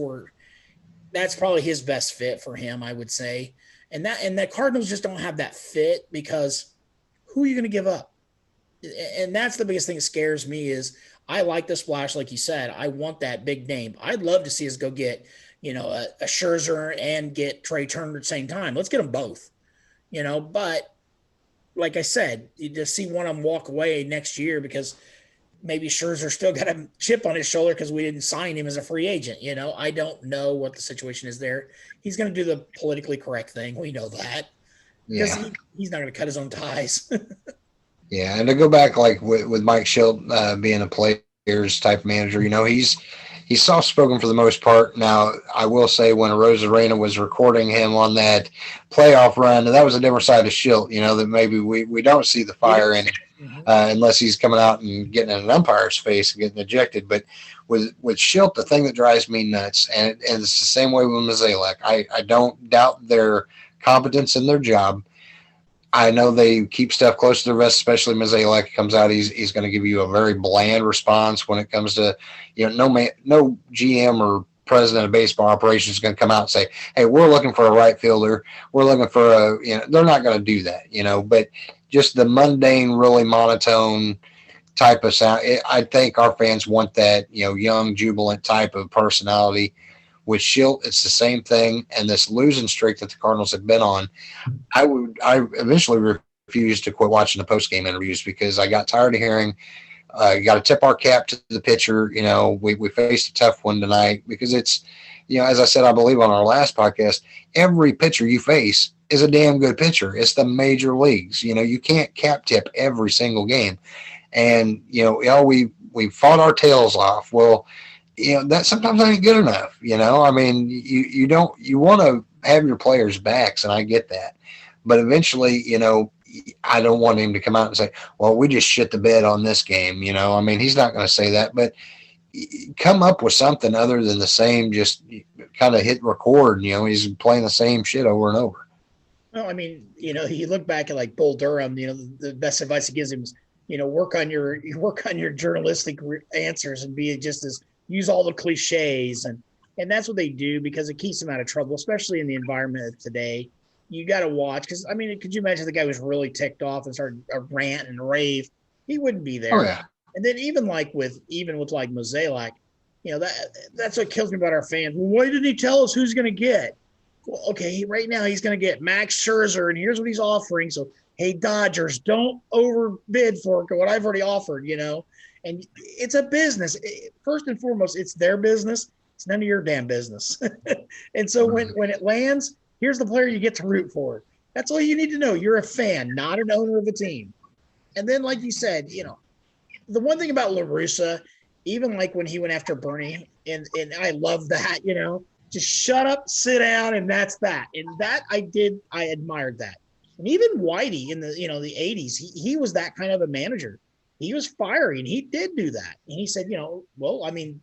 probably his best fit for him, I would say. And the Cardinals just don't have that fit because who are you going to give up? And that's the biggest thing that scares me is I like the splash, like you said. I want that big name. I'd love to see us go get a Scherzer and get Trey Turner at the same time. Let's get them both, but like I said, you just see one of them walk away next year because maybe Scherzer still got a chip on his shoulder because we didn't sign him as a free agent. I don't know what the situation is there. He's going to do the politically correct thing. We know that because he's not going to cut his own ties. Yeah, and to go back like with Mike Shildt being a players type manager, he's soft spoken for the most part. Now, I will say when Rosarena was recording him on that playoff run, that was a different side of Shildt. That maybe we don't see the fire in it unless he's coming out and getting in an umpire's face and getting ejected. But with Shildt, the thing that drives me nuts, and it's the same way with Mozeliak. I don't doubt their competence in their job. I know they keep stuff close to their vest, especially Mozeliak comes out. He's going to give you a very bland response when it comes to, no GM or president of baseball operations is going to come out and say, hey, we're looking for a right fielder. We're looking for they're not going to do that, but just the mundane, really monotone type of sound. I think our fans want that, young, jubilant type of personality. With Shildt, it's the same thing. And this losing streak that the Cardinals have been on, I eventually refused to quit watching the post-game interviews because I got tired of hearing, you got to tip our cap to the pitcher. We faced a tough one tonight because it's, as I said, I believe on our last podcast, every pitcher you face is a damn good pitcher. It's the major leagues. You can't cap tip every single game. And, we fought our tails off. Well, that sometimes ain't good enough. I mean, you want to have your players' backs, and I get that. But eventually, I don't want him to come out and say, well, we just shit the bed on this game. I mean, he's not going to say that, but come up with something other than the same, just kind of hit record. He's playing the same shit over and over. Well, I mean, you look back at like Bull Durham, the best advice he gives him is, work on your journalistic answers and be just as, use all the cliches and that's what they do because it keeps them out of trouble, especially in the environment of today. You got to watch because I mean, could you imagine the guy was really ticked off and started a rant and rave? He wouldn't be there. Oh, yeah. And then even with like Mozeliak, that's what kills me about our fans. Well, why didn't he tell us who's going to get? Well, okay, right now he's going to get Max Scherzer, and here's what he's offering. So, hey, Dodgers, don't overbid for what I've already offered. And it's a business. First and foremost, it's their business. It's none of your damn business. And so when it lands, here's the player you get to root for. That's all you need to know. You're a fan, not an owner of a team. And then, like you said, the one thing about La Russa, even like when he went after Bernie, and I love that, just shut up, sit down, and that's that. And that I admired that. And even Whitey in the, the 80s, he was that kind of a manager. He was fiery, and he did do that. And he said,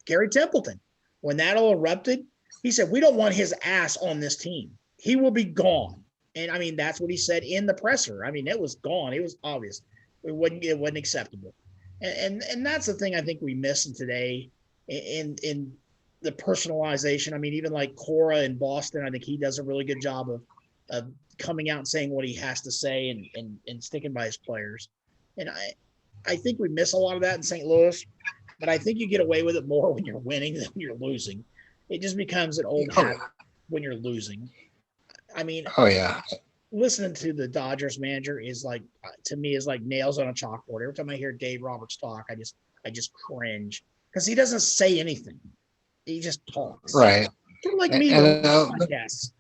Gary Templeton, when that all erupted, he said, we don't want his ass on this team. He will be gone. And, that's what he said in the presser. It was gone. It was obvious. It wasn't acceptable. And that's the thing I think we miss in today in the personalization. Even like Cora in Boston, I think he does a really good job of coming out and saying what he has to say and sticking by his players. And I think we miss a lot of that in St. Louis, but I think you get away with it more when you're winning than when you're losing. It just becomes an old habit when you're losing. Oh yeah. Listening to the Dodgers manager is like, to me, is like nails on a chalkboard. Every time I hear Dave Roberts talk, I just cringe because he doesn't say anything. He just talks. Right. Sort of like me. Yes.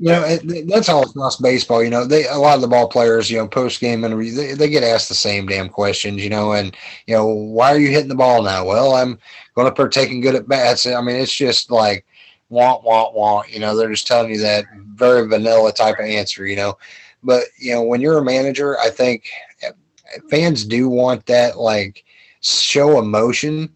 That's all across baseball. A lot of the ball players, post game interviews, they get asked the same damn questions. And why are you hitting the ball now? Well, I'm going up there taking good at bats. It's just like wah wah wah. They're just telling you that very vanilla type of answer. But when you're a manager, I think fans do want that like show emotion.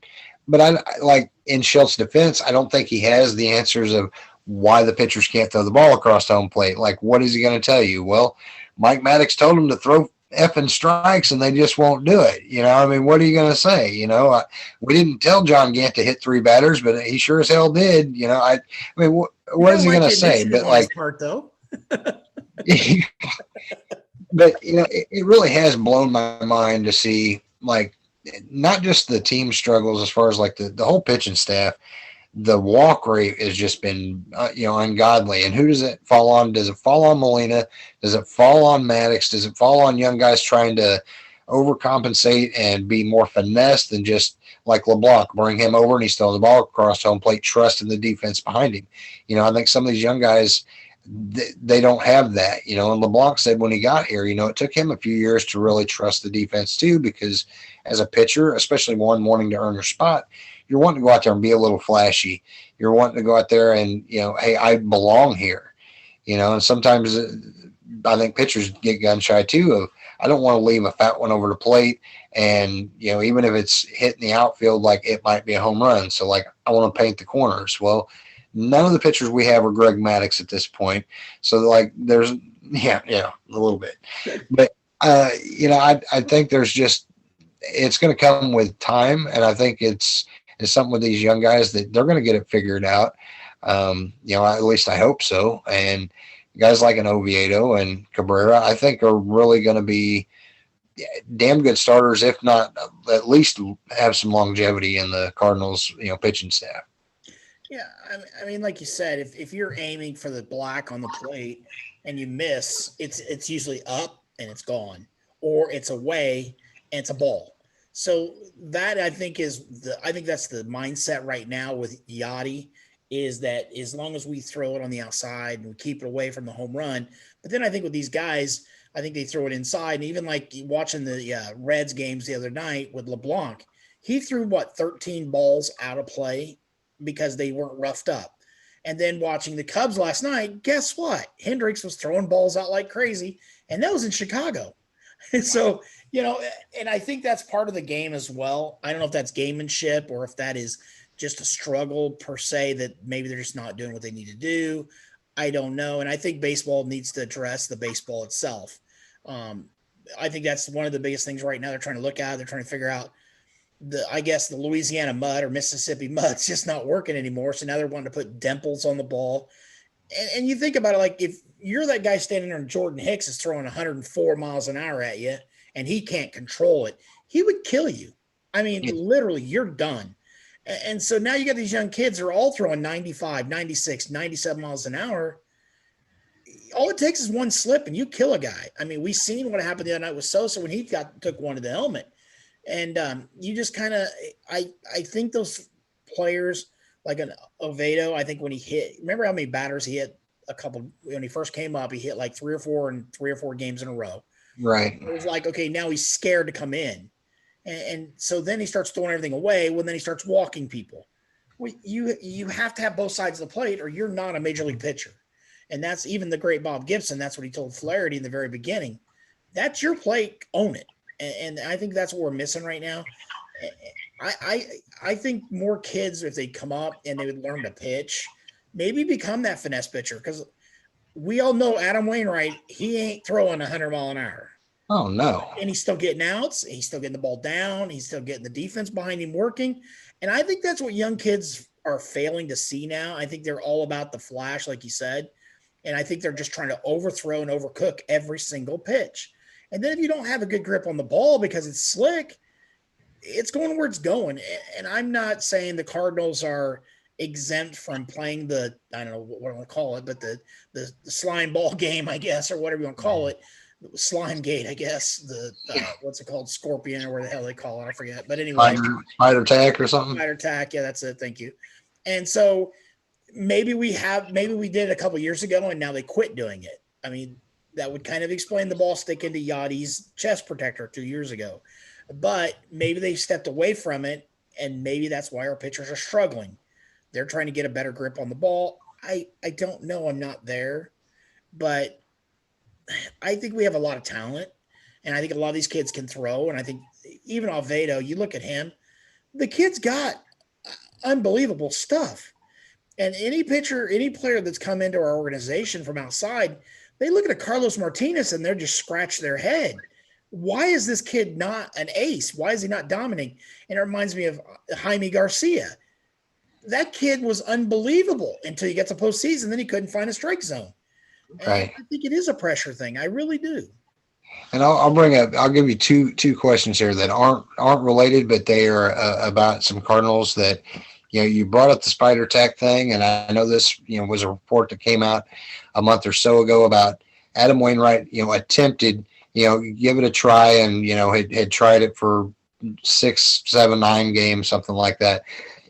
But I like in Shilt's defense, I don't think he has the answers of why the pitchers can't throw the ball across home plate. Like, what is he going to tell you? Well, Mike Maddox told him to throw effing strikes and they just won't do it. What are you going to say? We didn't tell John Gant to hit 3 batters, but he sure as hell did. What is he going to say? But like, part though. But it really has blown my mind to see like not just the team struggles as far as like the whole pitching staff. the walk rate has just been, ungodly. And who does it fall on? Does it fall on Molina? Does it fall on Maddox? Does it fall on young guys trying to overcompensate and be more finesse than just like LeBlanc, bring him over and he's throwing the ball across home plate, trusting the defense behind him? I think some of these young guys, they don't have that, and LeBlanc said when he got here, it took him a few years to really trust the defense too, because as a pitcher, especially one wanting to earn your spot, you're wanting to go out there and be a little flashy. You're wanting to go out there and, hey, I belong here, and sometimes I think pitchers get gun shy too of, I don't want to leave a fat one over the plate. And, even if it's hitting the outfield, like it might be a home run. So like, I want to paint the corners. Well, none of the pitchers we have are Greg Maddux at this point. So like there's, a little bit, but, I think there's just, it's going to come with time. And I think it's something with these young guys that they're going to get it figured out. At least I hope so. And guys like an Oviedo and Cabrera, I think are really going to be damn good starters, if not at least have some longevity in the Cardinals, pitching staff. Yeah, I mean, like you said, if you're aiming for the black on the plate and you miss, it's usually up and it's gone, or it's away and it's a ball. So that I think that's the mindset right now with Yadi, is that as long as we throw it on the outside and we keep it away from the home run. But then I think with these guys, I think they throw it inside. And even like watching the Reds games the other night with LeBlanc, he threw 13 balls out of play because they weren't roughed up. And then watching the Cubs last night, guess what? Hendricks was throwing balls out like crazy, and that was in Chicago. And so, and I think that's part of the game as well. I don't know if that's gamemanship or if that is just a struggle per se, that maybe they're just not doing what they need to do. I don't know. And I think baseball needs to address the baseball itself. I think that's one of the biggest things right now they're trying to look at. They're trying to figure out the Louisiana mud or Mississippi mud's just not working anymore. So now they're wanting to put dimples on the ball. And you think about it, like if you're that guy standing there and Jordan Hicks is throwing 104 miles an hour at you and he can't control it, he would kill you. I mean, literally, you're done. And so now you got these young kids who are all throwing 95, 96, 97 miles an hour. All it takes is one slip and you kill a guy. I mean, we've seen what happened the other night with Sosa when he took one to the helmet. And you just kind of, I think those players like an Oviedo, I think when he hit, remember how many batters he hit when he first came up, he hit like 3 or 4 games in a row. Right. It was like, okay, now he's scared to come in. And so then he starts throwing everything away when then he starts walking people. Well, you have to have both sides of the plate or you're not a major league pitcher. And that's even the great Bob Gibson. That's what he told Flaherty in the very beginning. That's your plate. Own it. And I think that's what we're missing right now. I think more kids, if they come up and they would learn to pitch, maybe become that finesse pitcher. Because we all know Adam Wainwright, he ain't throwing 100 mile an hour. Oh, no. And he's still getting outs. He's still getting the ball down. He's still getting the defense behind him working. And I think that's what young kids are failing to see now. I think they're all about the flash, like you said. And I think they're just trying to overthrow and overcook every single pitch. And then if you don't have a good grip on the ball because it's slick, it's going where it's going. And I'm not saying the Cardinals are exempt from playing the, I don't know what I want to call it, but the slime ball game, I guess, or whatever you want to call it. Slime gate, I guess. What's it called? Scorpion or where the hell they call it. I forget. But anyway. Spider tack or something? Spider tack. Yeah, that's it. Thank you. And so maybe we did it a couple years ago and now they quit doing it. I mean, that would kind of explain the ball sticking to Yadi's chest protector 2 years ago. But maybe they stepped away from it, and maybe that's why our pitchers are struggling. They're trying to get a better grip on the ball. I don't know. I'm not there. But I think we have a lot of talent, and I think a lot of these kids can throw. And I think even Alvedo, you look at him, the kid's got unbelievable stuff. And any player that's come into our organization from outside, they look at a Carlos Martinez and they're just scratch their head. Why is this kid not an ace? Why is he not dominating? And it reminds me of Jaime Garcia. That kid was unbelievable until he gets to postseason. Then he couldn't find a strike zone. Right. I think it is a pressure thing. I really do. And I'll give you two questions here that aren't related, but they are about some Cardinals that, you brought up the spider tack thing, and I know this, was a report that came out a month or so ago about Adam Wainwright, attempted, give it a try, and, had tried it for 6, 7, 9 games, something like that,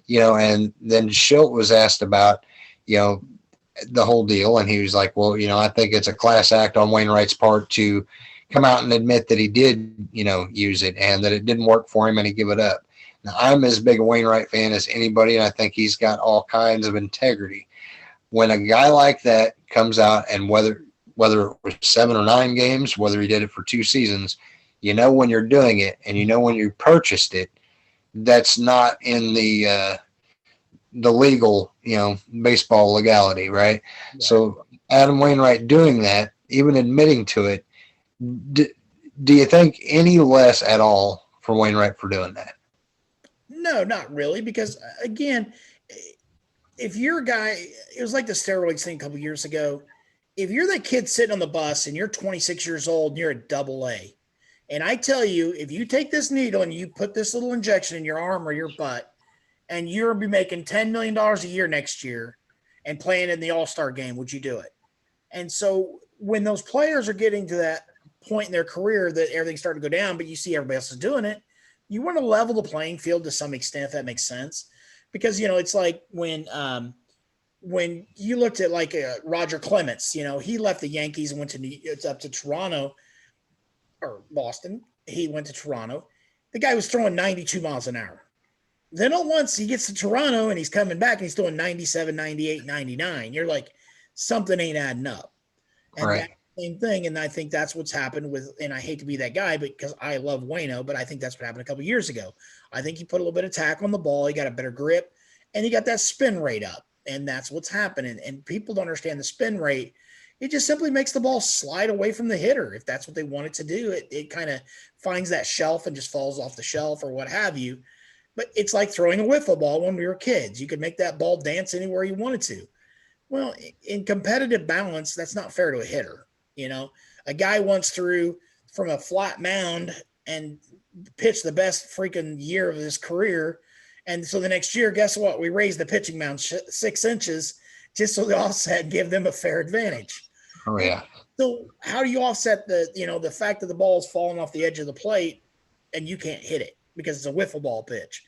and then Shildt was asked about, the whole deal, and he was like, well, I think it's a class act on Wainwright's part to come out and admit that he did, use it and that it didn't work for him and he give it up. Now, I'm as big a Wainwright fan as anybody, and I think he's got all kinds of integrity. When a guy like that comes out, and whether it was 7 or 9 games, whether he did it for 2 seasons, when you're doing it, and when you purchased it, that's not in the legal, baseball legality, right? Yeah. So Adam Wainwright doing that, even admitting to it, do you think any less at all for Wainwright for doing that? No, not really, because again, if you're a guy, it was like the steroids thing a couple years ago. If you're that kid sitting on the bus and you're 26 years old and you're a AA, and I tell you, if you take this needle and you put this little injection in your arm or your butt, and you'll be making $10 million a year next year and playing in the All-Star game, would you do it? And so when those players are getting to that point in their career that everything's starting to go down, but you see everybody else is doing it, you want to level the playing field to some extent, if that makes sense. Because, it's like when you looked at like Roger Clemens, he left the Yankees and went up to Toronto or Boston. He went to Toronto. The guy was throwing 92 miles an hour. Then all once he gets to Toronto and he's coming back and he's doing 97, 98, 99. You're like, something ain't adding up. And right. That's the same thing. And I think that's what's happened with, and I hate to be that guy because I love Waino, but I think that's what happened a couple of years ago. I think he put a little bit of tack on the ball. He got a better grip and he got that spin rate up. And that's what's happening. And people don't understand the spin rate. It just simply makes the ball slide away from the hitter. If that's what they want it to do, it kind of finds that shelf and just falls off the shelf or what have you. But it's like throwing a wiffle ball when we were kids. You could make that ball dance anywhere you wanted to. Well, in competitive balance, that's not fair to a hitter. A guy once threw from a flat mound and pitched the best freaking year of his career. And so the next year, guess what? We raised the pitching mound 6 inches just so the offset give them a fair advantage. Oh, yeah. So how do you offset the fact that the ball is falling off the edge of the plate and you can't hit it? Because it's a wiffle ball pitch.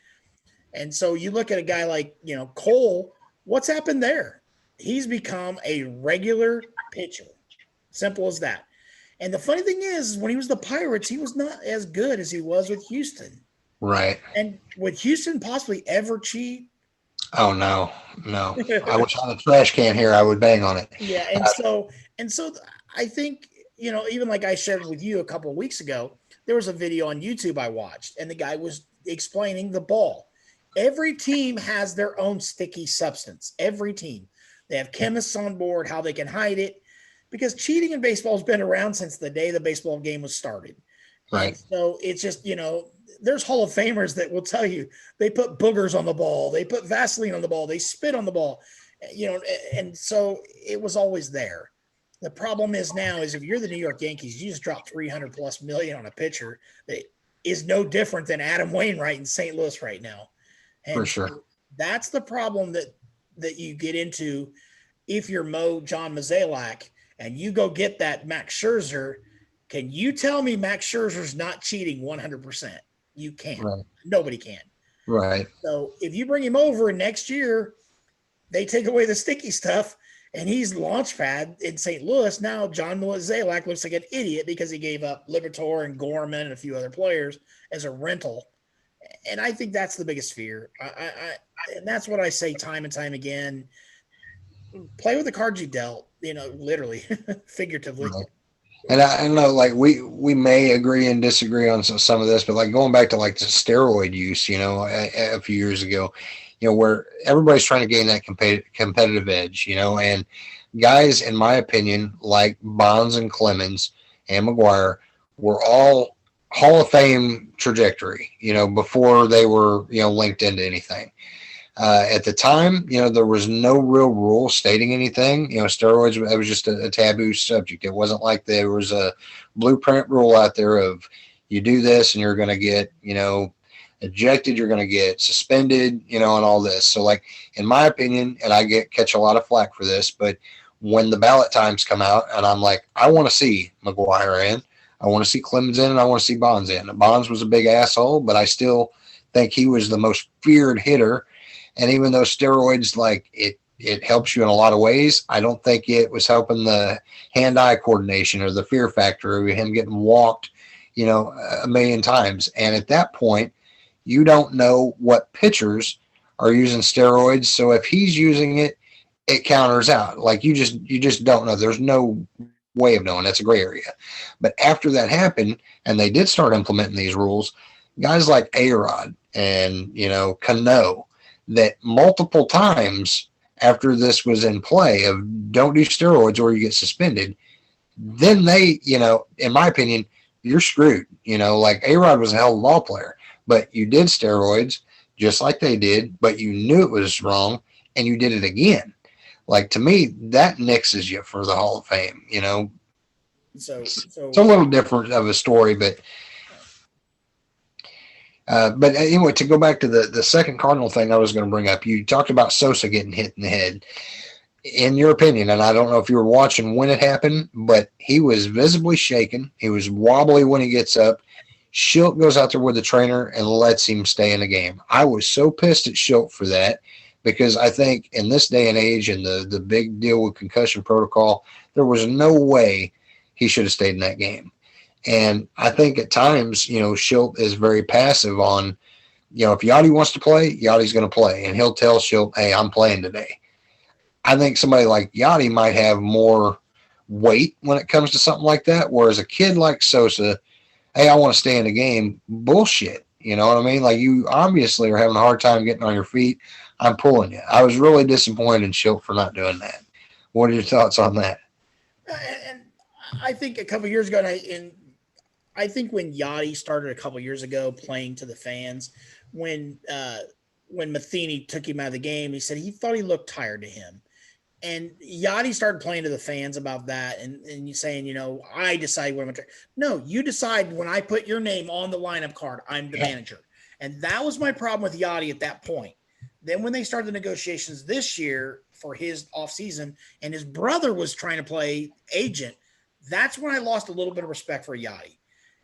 And so you look at a guy like, Cole, what's happened there? He's become a regular pitcher. Simple as that. And the funny thing is, when he was the Pirates, he was not as good as he was with Houston. Right. And would Houston possibly ever cheat? Oh, no. I wish I had a trash can here. I would bang on it. Yeah. And so I think, even like I shared with you a couple of weeks ago, there was a video on YouTube I watched, and the guy was explaining the ball. Every team has their own sticky substance. Every team. They have chemists on board, how they can hide it, because cheating in baseball has been around since the day the baseball game was started. Right. And so it's just, there's Hall of Famers that will tell you they put boogers on the ball. They put Vaseline on the ball. They spit on the ball, and so it was always there. The problem is now is if you're the New York Yankees, you just drop $300+ million on a pitcher that is no different than Adam Wainwright in St. Louis right now. And for sure. That's the problem that you get into if you're John Mozeliak and you go get that Max Scherzer. Can you tell me Max Scherzer's not cheating 100%? You can't. Right. Nobody can. Right. So if you bring him over and next year they take away the sticky stuff, and he's launchpad in St. Louis. Now John Mozeliak looks like an idiot because he gave up Liberatore and Gorman and a few other players as a rental. And I think that's the biggest fear. And that's what I say time and time again. Play with the cards you dealt, literally, figuratively. Right. And I know, like, we may agree and disagree on some of this, but like going back to like the steroid use, a few years ago, where everybody's trying to gain that competitive edge, and guys, in my opinion, like Bonds and Clemens and McGuire were all Hall of Fame trajectory, before they were, linked into anything. At the time, there was no real rule stating anything. Steroids, it was just a taboo subject. It wasn't like there was a blueprint rule out there of you do this and you're going to get, ejected, you're going to get suspended, and all this. So, like, in my opinion, and I catch a lot of flack for this, but when the ballot times come out, and I'm like, I want to see McGuire in, I want to see Clemens in, and I want to see Bonds in. Bonds was a big asshole, but I still think he was the most feared hitter. And even though steroids, like, it helps you in a lot of ways, I don't think it was helping the hand-eye coordination or the fear factor of him getting walked, a million times. And at that point, you don't know what pitchers are using steroids. So if he's using it, it counters out. Like, you just don't know. There's no way of knowing. That's a gray area. But after that happened, and they did start implementing these rules, guys like A-Rod and, Cano, that multiple times after this was in play of don't do steroids or you get suspended, then they, in my opinion, you're screwed. Like, A-Rod was a hell of a ball player, but you did steroids just like they did, but you knew it was wrong and you did it again. Like, to me, that nixes you for the Hall of Fame, So it's a little different of a story, but anyway, to go back to the second Cardinal thing I was going to bring up, you talked about Sosa getting hit in the head. In your opinion, and I don't know if you were watching when it happened, but he was visibly shaken. He was wobbly when he gets up. Shildt goes out there with the trainer and lets him stay in the game. I was so pissed at Shildt for that, because I think in this day and age and the big deal with concussion protocol, there was no way he should have stayed in that game. And I think at times, Shildt is very passive on, if Yadi wants to play, Yadi's going to play. And he'll tell Shildt, hey, I'm playing today. I think somebody like Yadi might have more weight when it comes to something like that, whereas a kid like Sosa, hey, I want to stay in the game, bullshit. You know what I mean? Like, you obviously are having a hard time getting on your feet. I'm pulling you. I was really disappointed in Shildt for not doing that. What are your thoughts on that? And I think a couple years ago, and I think when Yadi started a couple years ago playing to the fans, when Matheny took him out of the game, he said he thought he looked tired to him. And Yadi started playing to the fans about that and you saying, I decide when I'm going to. No, you decide when I put your name on the lineup card, I'm the manager. And that was my problem with Yadi at that point. Then when they started the negotiations this year for his offseason and his brother was trying to play agent, that's when I lost a little bit of respect for Yadi.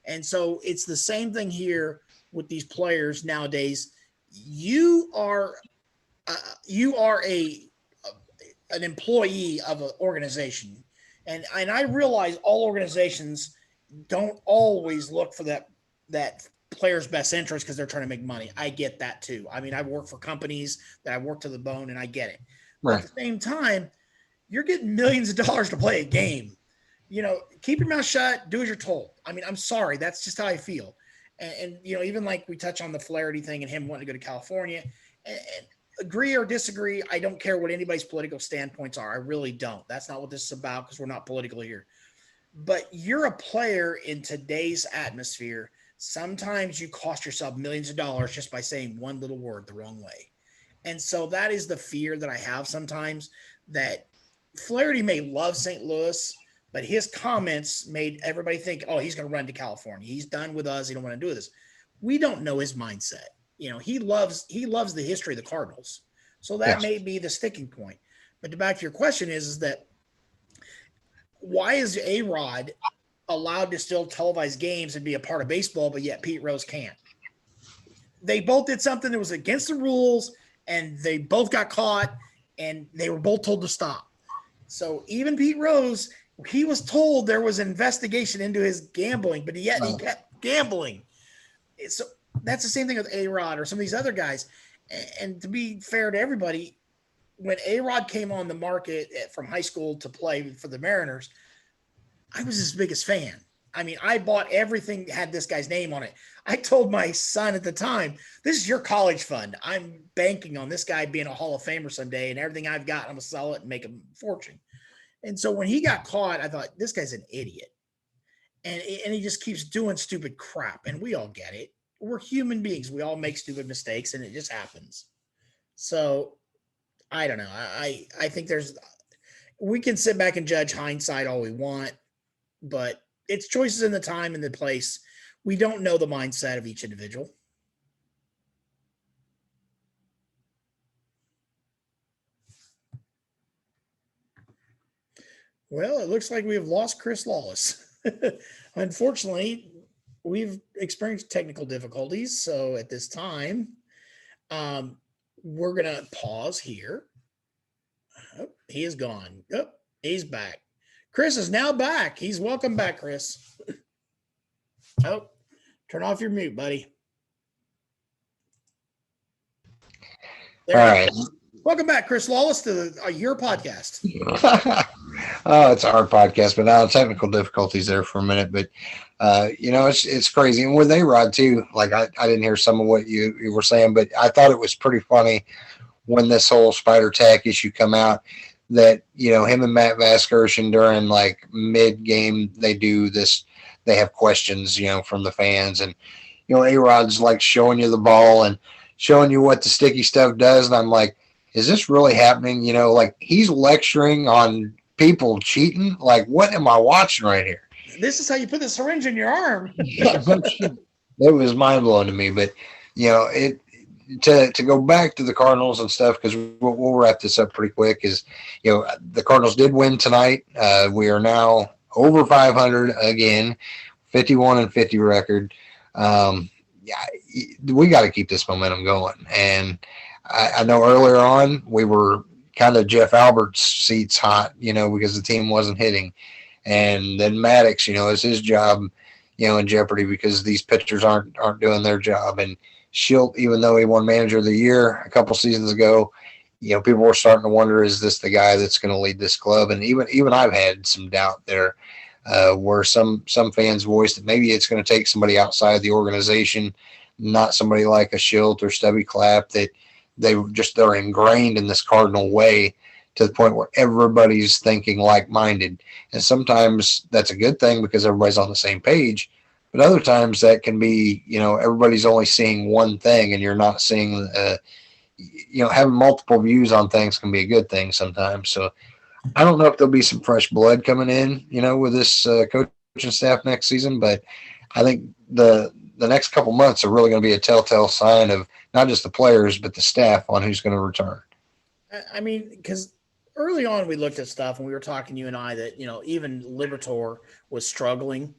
And so it's the same thing here with these players nowadays. You are an employee of an organization. And I realize all organizations don't always look for that player's best interest because they're trying to make money. I get that too. I mean, I've worked for companies that I work to the bone and I get it. Right. But at the same time, you're getting millions of dollars to play a game. Keep your mouth shut, do as you're told. I mean, I'm sorry. That's just how I feel. And even like we touch on the Flaherty thing and him wanting to go to California, and agree or disagree, I don't care what anybody's political standpoints are. I really don't. That's not what this is about because we're not political here. But you're a player in today's atmosphere. Sometimes you cost yourself millions of dollars just by saying one little word the wrong way. And so that is the fear that I have sometimes, that Flaherty may love St. Louis, but his comments made everybody think, oh, he's going to run to California. He's done with us. He don't want to do this. We don't know his mindset. He loves the history of the Cardinals. So that may be the sticking point. But back to your question is that why is A-Rod allowed to still televise games and be a part of baseball, but yet Pete Rose can't? They both did something that was against the rules, and they both got caught, and they were both told to stop. So even Pete Rose, he was told there was an investigation into his gambling, but yet he kept gambling. So that's the same thing with A-Rod or some of these other guys. And to be fair to everybody, when A-Rod came on the market from high school to play for the Mariners, I was his biggest fan. I mean, I bought everything that had this guy's name on it. I told my son at the time, this is your college fund. I'm banking on this guy being a Hall of Famer someday, and everything I've got, I'm going to sell it and make a fortune. And so when he got caught, I thought, this guy's an idiot. And he just keeps doing stupid crap, and we all get it. We're human beings. We all make stupid mistakes, and it just happens. So I don't know. I think we can sit back and judge hindsight all we want, but it's choices in the time and the place. We don't know the mindset of each individual. Well, it looks like we have lost Chris Lollis. Unfortunately, we've experienced technical difficulties. So at this time, um, we're going to pause here. Oh, he is gone. Oh, he's back. Chris is now back. He's welcome back, Chris. Oh, turn off your mute, buddy. There All right. Welcome back, Chris Lawless, to your podcast. Oh, it's a hard podcast, but now technical difficulties there for a minute. But it's crazy. And with A-Rod too, like I didn't hear some of what you were saying, but I thought it was pretty funny when this whole Spider Tack issue come out that, him and Matt Vasgersian during like mid game, they do this, they have questions, from the fans, and, A-Rod's like showing you the ball and showing you what the sticky stuff does. And I'm like, is this really happening? Like he's lecturing on people cheating. Like, what am I watching right here? This is how you put the syringe in your arm. It was mind blowing to me. But to go back to the Cardinals and stuff, because we'll wrap this up pretty quick. Is the Cardinals did win tonight. We are now over 500 again, 51-50 record. We got to keep this momentum going. And I know earlier on we were kind of Jeff Albert's seats hot, because the team wasn't hitting. And then Maddox, is his job, in jeopardy because these pitchers aren't doing their job. And Shildt, even though he won Manager of the Year a couple seasons ago, people were starting to wonder, is this the guy that's going to lead this club? And even I've had some doubt there, where some fans voiced that maybe it's going to take somebody outside the organization, not somebody like a Shildt or Stubby Clapp, that they're ingrained in this Cardinal way to the point where everybody's thinking like-minded. And sometimes that's a good thing because everybody's on the same page. But other times that can be, everybody's only seeing one thing and you're not seeing, having multiple views on things can be a good thing sometimes. So I don't know if there'll be some fresh blood coming in, with this coaching staff next season, but I think the next couple months are really going to be a telltale sign of not just the players, but the staff on who's going to return. I mean, because early on we looked at stuff and we were talking, you and I, that, even Liberatore was struggling.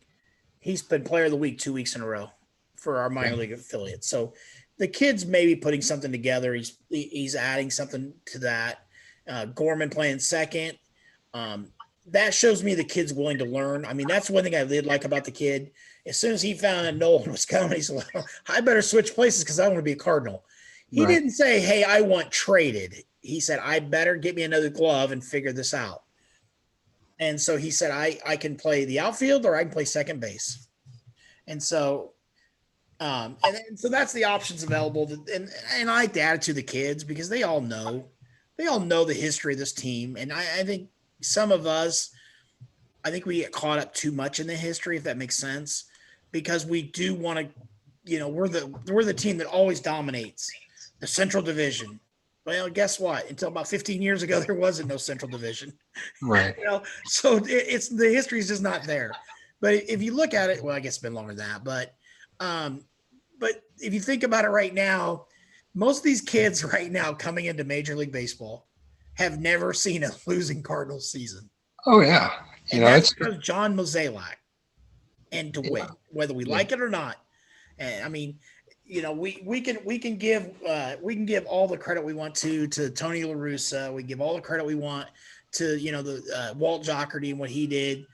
He's been player of the week 2 weeks in a row for our minor league affiliate. So the kid's maybe putting something together. He's adding something to that. Gorman playing second. That shows me the kid's willing to learn. I mean, that's one thing I did like about the kid. As soon as he found that Nolan was coming, he said, well, I better switch places because I want to be a Cardinal. He didn't say, hey, I want traded. He said, I better get me another glove and figure this out. And so he said, I can play the outfield or I can play second base. And so so that's the options available. And I like the attitude of the kids because they all know the history of this team. And I think some of us, I think we get caught up too much in the history, if that makes sense, because we do want to, we're the team that always dominates the Central Division. Well, guess what? Until about 15 years ago, there wasn't no Central Division. Right. So it's the history is just not there. But if you look at it, well, I guess it's been longer than that. But if you think about it right now, most of these kids right now coming into Major League Baseball have never seen a losing Cardinals season. Oh yeah, that's because John Mozeliak and DeWitt, whether we like it or not. And I mean, we can give all the credit we want to Tony La Russa. We give all the credit we want to the Walt Jocketty and what he did.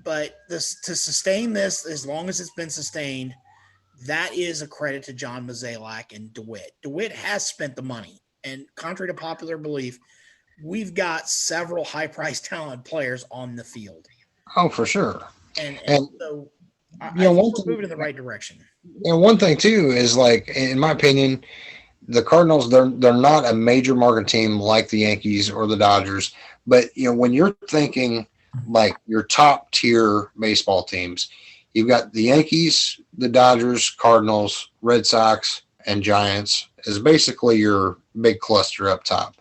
But to sustain this, as long as it's been sustained, that is a credit to John Mozeliak and DeWitt. DeWitt has spent the money, and contrary to popular belief, we've got several high-priced talented players on the field. Oh, for sure. And so I think we're moving in the right direction. And one thing too is, like, in my opinion, the Cardinals, they're not a major market team like the Yankees or the Dodgers. But when you're thinking like your top tier baseball teams, you've got the Yankees, the Dodgers, Cardinals, Red Sox, and Giants is basically your big cluster up top.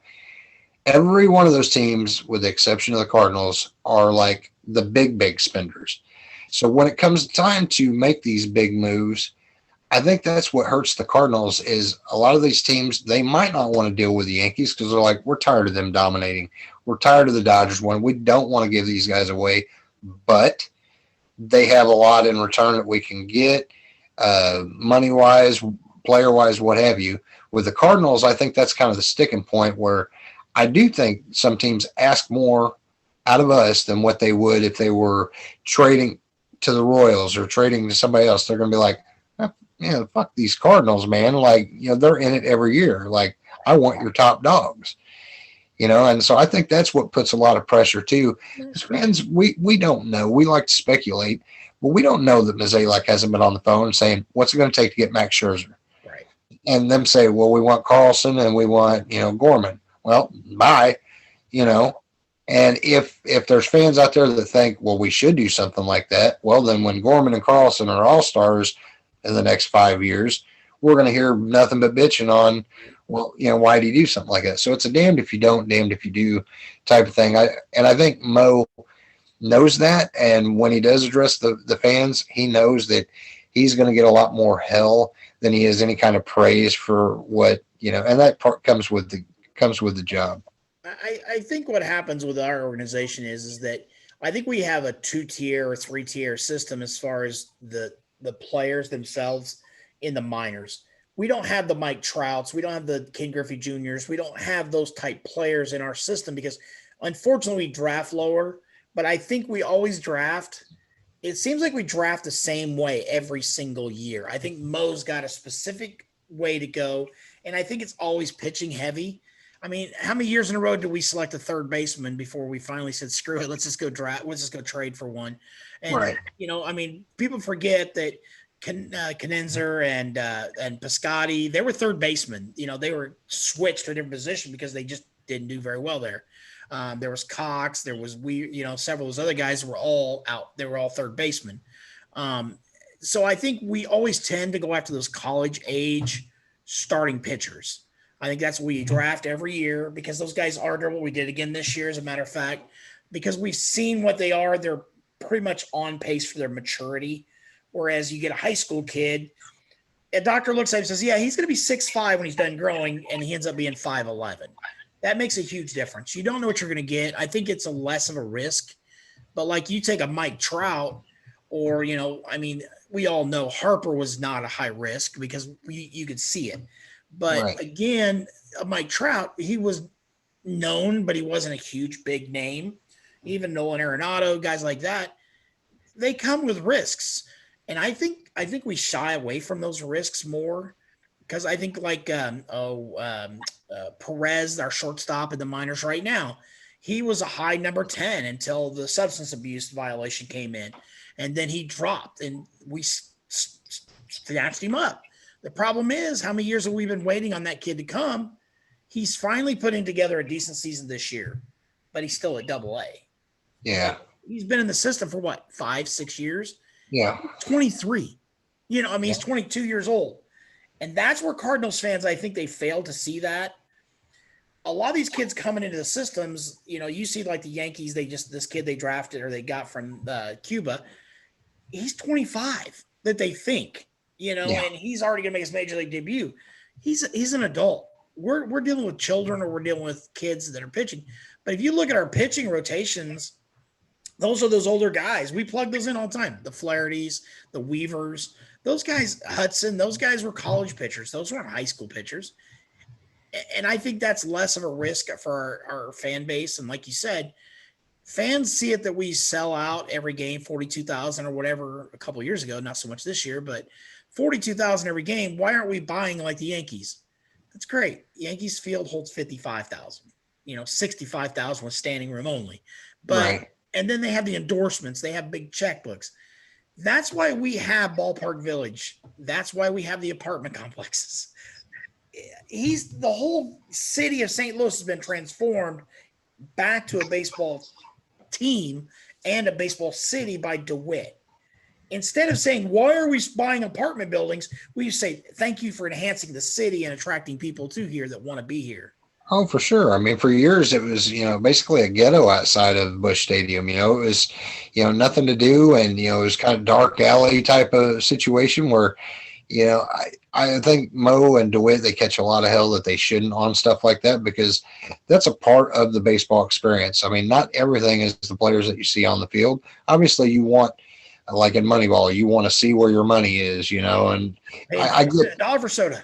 Every one of those teams, with the exception of the Cardinals, are like the big spenders. So when it comes time to make these big moves, I think that's what hurts the Cardinals is a lot of these teams, they might not want to deal with the Yankees because they're like, we're tired of them dominating. We're tired of the Dodgers one. We don't want to give these guys away, but they have a lot in return that we can get, money wise, player wise, what have you. With the Cardinals, I think that's kind of the sticking point where I do think some teams ask more out of us than what they would if they were trading to the Royals or trading to somebody else. They're going to be like, fuck these Cardinals, man. Like, they're in it every year. Like, I want your top dogs. And so I think that's what puts a lot of pressure too. As fans, we don't know. We like to speculate, but we don't know that Mozeliak hasn't been on the phone saying, what's it going to take to get Max Scherzer? Right. And them say, well, we want Carlson and we want, Gorman. Well, bye, And if there's fans out there that think, well, we should do something like that, well, then when Gorman and Carlson are all-stars in the next 5 years, we're going to hear nothing but bitching on, well, why do you do something like that? So it's a damned if you don't, damned if you do type of thing. I think Mo knows that. And when he does address the fans, he knows that he's going to get a lot more hell than he is any kind of praise for what, and that part comes with the job. I think what happens with our organization is that I think we have a 2-tier or 3-tier system as far as the players themselves in the minors. We don't have the Mike Trouts. We don't have the Ken Griffey Juniors. We don't have those type players in our system because unfortunately we draft lower, but I think we always draft. It seems like we draft the same way every single year. I think Mo's got a specific way to go, and I think it's always pitching heavy. I mean, how many years in a row did we select a third baseman before we finally said, screw it, let's just go draft, let's just go trade for one? And, right. People forget that Canenzer and Piscotty, they were third basemen. They were switched to a different position because they just didn't do very well there. There was Cox, there was several of those other guys were all out. They were all third basemen. So I think we always tend to go after those college age starting pitchers. I think that's what we draft every year because those guys are durable. We did again this year, as a matter of fact, because we've seen what they are. They're pretty much on pace for their maturity. Whereas you get a high school kid, a doctor looks at him and says, yeah, he's going to be 6'5" when he's done growing, and he ends up being 5'11". That makes a huge difference. You don't know what you're going to get. I think it's a less of a risk. But like you take a Mike Trout or, we all know Harper was not a high risk because you could see it. But right. Again, Mike Trout, he was known, but he wasn't a huge, big name. Even Nolan Arenado, guys like that, they come with risks. And I think we shy away from those risks more because I think like Perez, our shortstop in the minors right now, he was a high number 10 until the substance abuse violation came in. And then he dropped and we snatched him up. The problem is, how many years have we been waiting on that kid to come? He's finally putting together a decent season this year, but he's still at AA. Yeah. He's been in the system for what, 5-6 years? Yeah. 23. He's 22 years old. And that's where Cardinals fans, I think they failed to see that. A lot of these kids coming into the systems, you see like the Yankees, this kid they drafted or they got from Cuba, he's 25 that they think, and he's already going to make his major league debut. He's an adult. We're dealing with children or we're dealing with kids that are pitching. But if you look at our pitching rotations, those are those older guys. We plug those in all the time. The Flahertys, the Weavers, those guys, Hudson, those guys were college pitchers. Those weren't high school pitchers. And I think that's less of a risk for our fan base. And like you said, fans see it that we sell out every game, 42,000 or whatever a couple of years ago, not so much this year, but 42,000 every game. Why aren't we buying like the Yankees? That's great. Yankees field holds 55,000, 65,000 with standing room only. But right. And then they have the endorsements. They have big checkbooks. That's why we have Ballpark Village. That's why we have the apartment complexes. The whole city of St. Louis has been transformed back to a baseball team and a baseball city by DeWitt. Instead of saying, why are we buying apartment buildings? We say, thank you for enhancing the city and attracting people to here that want to be here. Oh, for sure. I mean, for years it was, basically a ghetto outside of Busch Stadium. It was, nothing to do. And, it was kind of dark alley type of situation where, I think Mo and DeWitt, they catch a lot of hell that they shouldn't on stuff like that because that's a part of the baseball experience. I mean, not everything is the players that you see on the field. Obviously, you want, like in Moneyball, you want to see where your money is, and Paying I get a dollar for soda.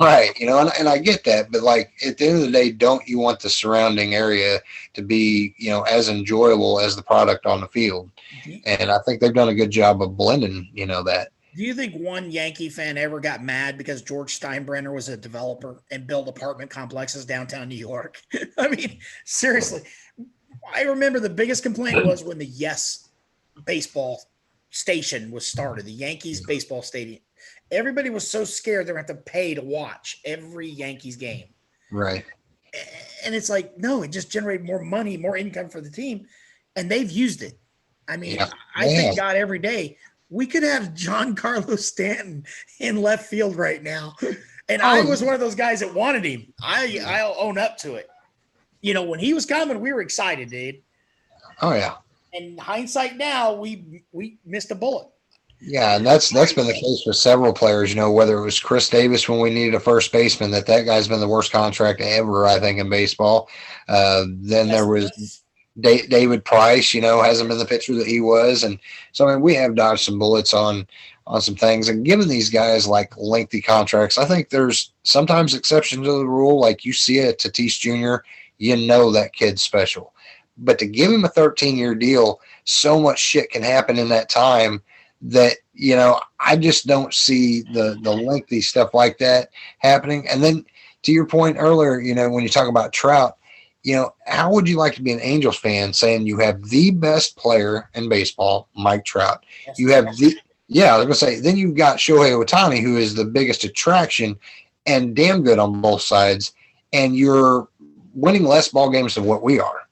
right, and I get that, but like at the end of the day, don't you want the surrounding area to be, as enjoyable as the product on the field? Do you, And I think they've done a good job of blending, that. do you think one Yankee fan ever got mad because George Steinbrenner was a developer and built apartment complexes downtown New York? I mean, seriously, I remember the biggest complaint was when the Yes baseball station was started, the Yankees baseball stadium. Everybody was so scared they're going to have to pay to watch every Yankees game. Right. And it's like, no, it just generated more money, more income for the team. And they've used it. I mean, Yeah. I thank God every day. We could have John Carlos Stanton in left field right now. And I was one of those guys that wanted him. I'll own up to it. When he was coming, we were excited, dude. Oh yeah. And hindsight now, we missed a bullet. Yeah, and that's been the case with several players. Whether it was Chris Davis when we needed a first baseman, that guy's been the worst contract ever, I think, in baseball. Then there was David Price. Hasn't been the pitcher that he was, and so I mean, we have dodged some bullets on some things. And given these guys like lengthy contracts, I think there's sometimes exceptions to the rule. Like you see a Tatis Jr., that kid's special, but to give him a 13-year deal, so much shit can happen in that time that I just don't see the lengthy stuff like that happening. And then to your point earlier, when you talk about Trout, how would you like to be an Angels fan saying you have the best player in baseball, Mike Trout? You have I was gonna say, then you've got Shohei Ohtani, who is the biggest attraction and damn good on both sides, and you're winning less ball games than what we are.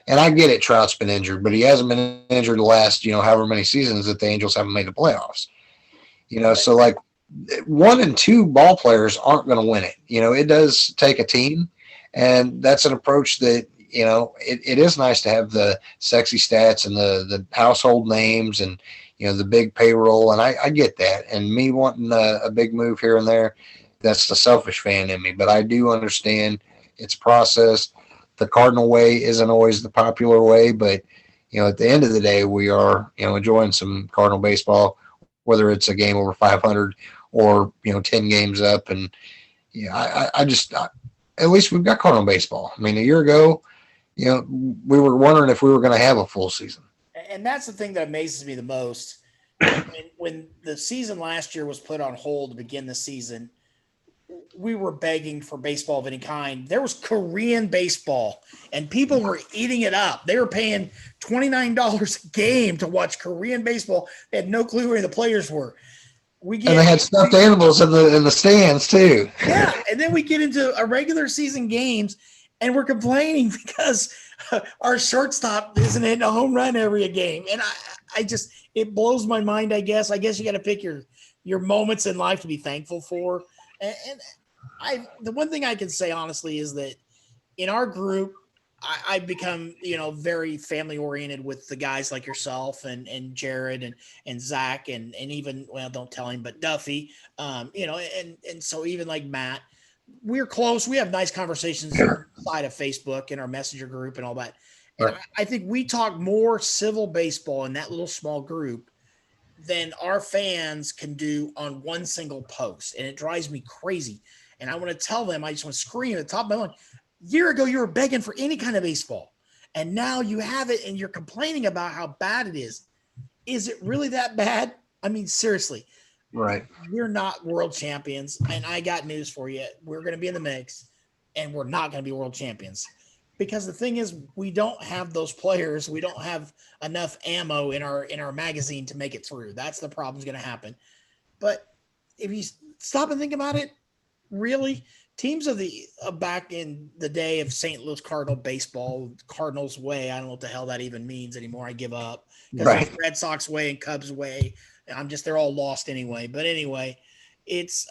And I get it, Trout's been injured, but he hasn't been injured the last, however many seasons that the Angels haven't made the playoffs. So like 1 and 2 ball players aren't going to win it. It does take a team, and that's an approach that, it is nice to have the sexy stats and the household names and, the big payroll. And I get that. And me wanting a big move here and there, that's the selfish fan in me. But I do understand it's a process. The Cardinal way isn't always the popular way, but at the end of the day, we are enjoying some Cardinal baseball, whether it's a game over 500 or 10 games up. And I just at least we've got Cardinal baseball. I mean, a year ago, we were wondering if we were going to have a full season. And that's the thing that amazes me the most. When the season last year was put on hold to begin the season, we were begging for baseball of any kind. There was Korean baseball, and people were eating it up. They were paying $29 a game to watch Korean baseball. They had no clue who the players were. And they had stuffed animals in the stands too. Yeah, and then we get into a regular season games, and we're complaining because our shortstop isn't hitting a home run every game. And I just, it blows my mind. I guess you got to pick your moments in life to be thankful for. And the one thing I can say honestly is that in our group, I've become, very family oriented with the guys like yourself and Jarrad and Zach and even, well, don't tell him, but Duffy, and so even like Matt, we're close. We have nice conversations inside of Facebook and our messenger group and all that. And right. I think we talk more civil baseball in that little small group than our fans can do on one single post. And it drives me crazy. And I want to tell them, I just want to scream at the top of my lungs. A year ago, you were begging for any kind of baseball. And now you have it and you're complaining about how bad it is. Is it really that bad? I mean, seriously. Right. We're not world champions. And I got news for you. We're going to be in the mix and we're not going to be world champions. Because the thing is, we don't have those players. We don't have enough ammo in our magazine to make it through. That's the problem's going to happen. But if you stop and think about it, really, teams of the back in the day of St. Louis Cardinal baseball, Cardinals way, I don't know what the hell that even means anymore. I give up. Because right. It's Red Sox way and Cubs way. They're all lost anyway. But anyway, it's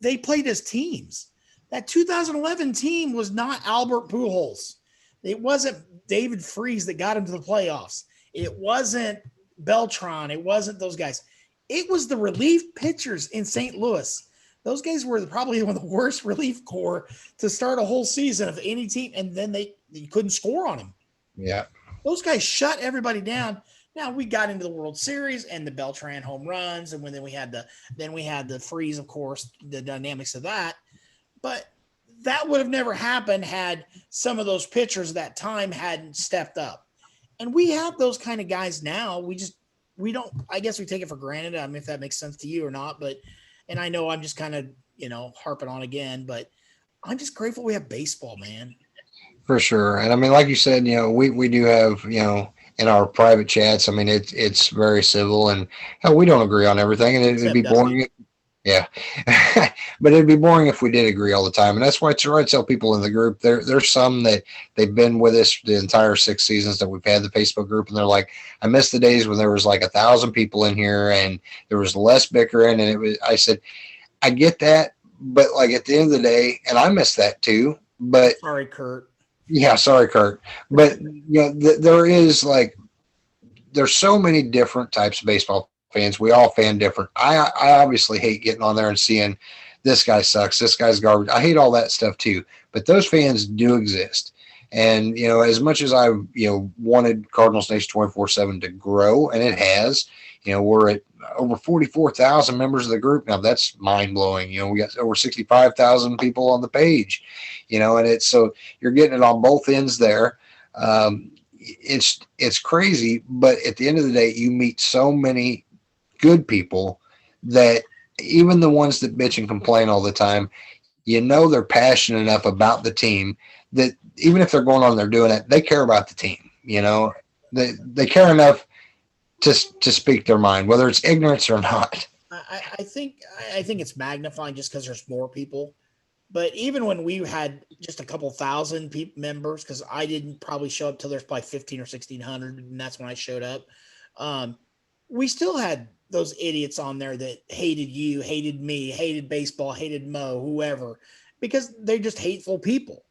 they played as teams. That 2011 team was not Albert Pujols. It wasn't David Freese that got him to the playoffs. It wasn't Beltran. It wasn't those guys. It was the relief pitchers in St. Louis Those guys were probably one of the worst relief corps to start a whole season of any team, and then you couldn't score on them. Yeah. Those guys shut everybody down. Now we got into the World Series and the Beltran home runs, and then we had the freeze, of course, the dynamics of that. But that would have never happened had some of those pitchers at that time hadn't stepped up. And we have those kind of guys now. We don't, I guess we take it for granted. I mean, if that makes sense to you or not, and I know I'm just kind of, harping on again, but I'm just grateful we have baseball, man. For sure. And I mean, like you said, we do have, in our private chats, I mean, it's very civil, and hell, we don't agree on everything, and it'd be boring. Yeah. But it'd be boring if we did agree all the time. And that's why I tell people in the group, there's some that they've been with us the entire 6 seasons that we've had the Facebook group, and they're like, I miss the days when there was like 1,000 people in here and there was less bickering. And I said, I get that, but like at the end of the day, and I miss that too. But sorry, Kurt. Yeah, sorry, Kurt. But there's so many different types of baseball fans. We all fan different. I obviously hate getting on there and seeing this guy sucks, this guy's garbage. I hate all that stuff too. But those fans do exist. And as much as I wanted Cardinals Nation 24/7 to grow, and it has, we're at over 44,000 members of the group now. That's mind blowing. We got over 65,000 people on the page. And it's so you're getting it on both ends there. It's crazy, but at the end of the day, you meet so many good people that even the ones that bitch and complain all the time, they're passionate enough about the team that even if they're going on, they're doing it, they care about the team. They care enough to speak their mind, whether it's ignorance or not. I think it's magnifying just because there's more people. But even when we had just a couple thousand members, because I didn't probably show up till there's probably 1,500 or 1,600, and that's when I showed up. We still had those idiots on there that hated you, hated me, hated baseball, hated Mo, whoever, because they're just hateful people.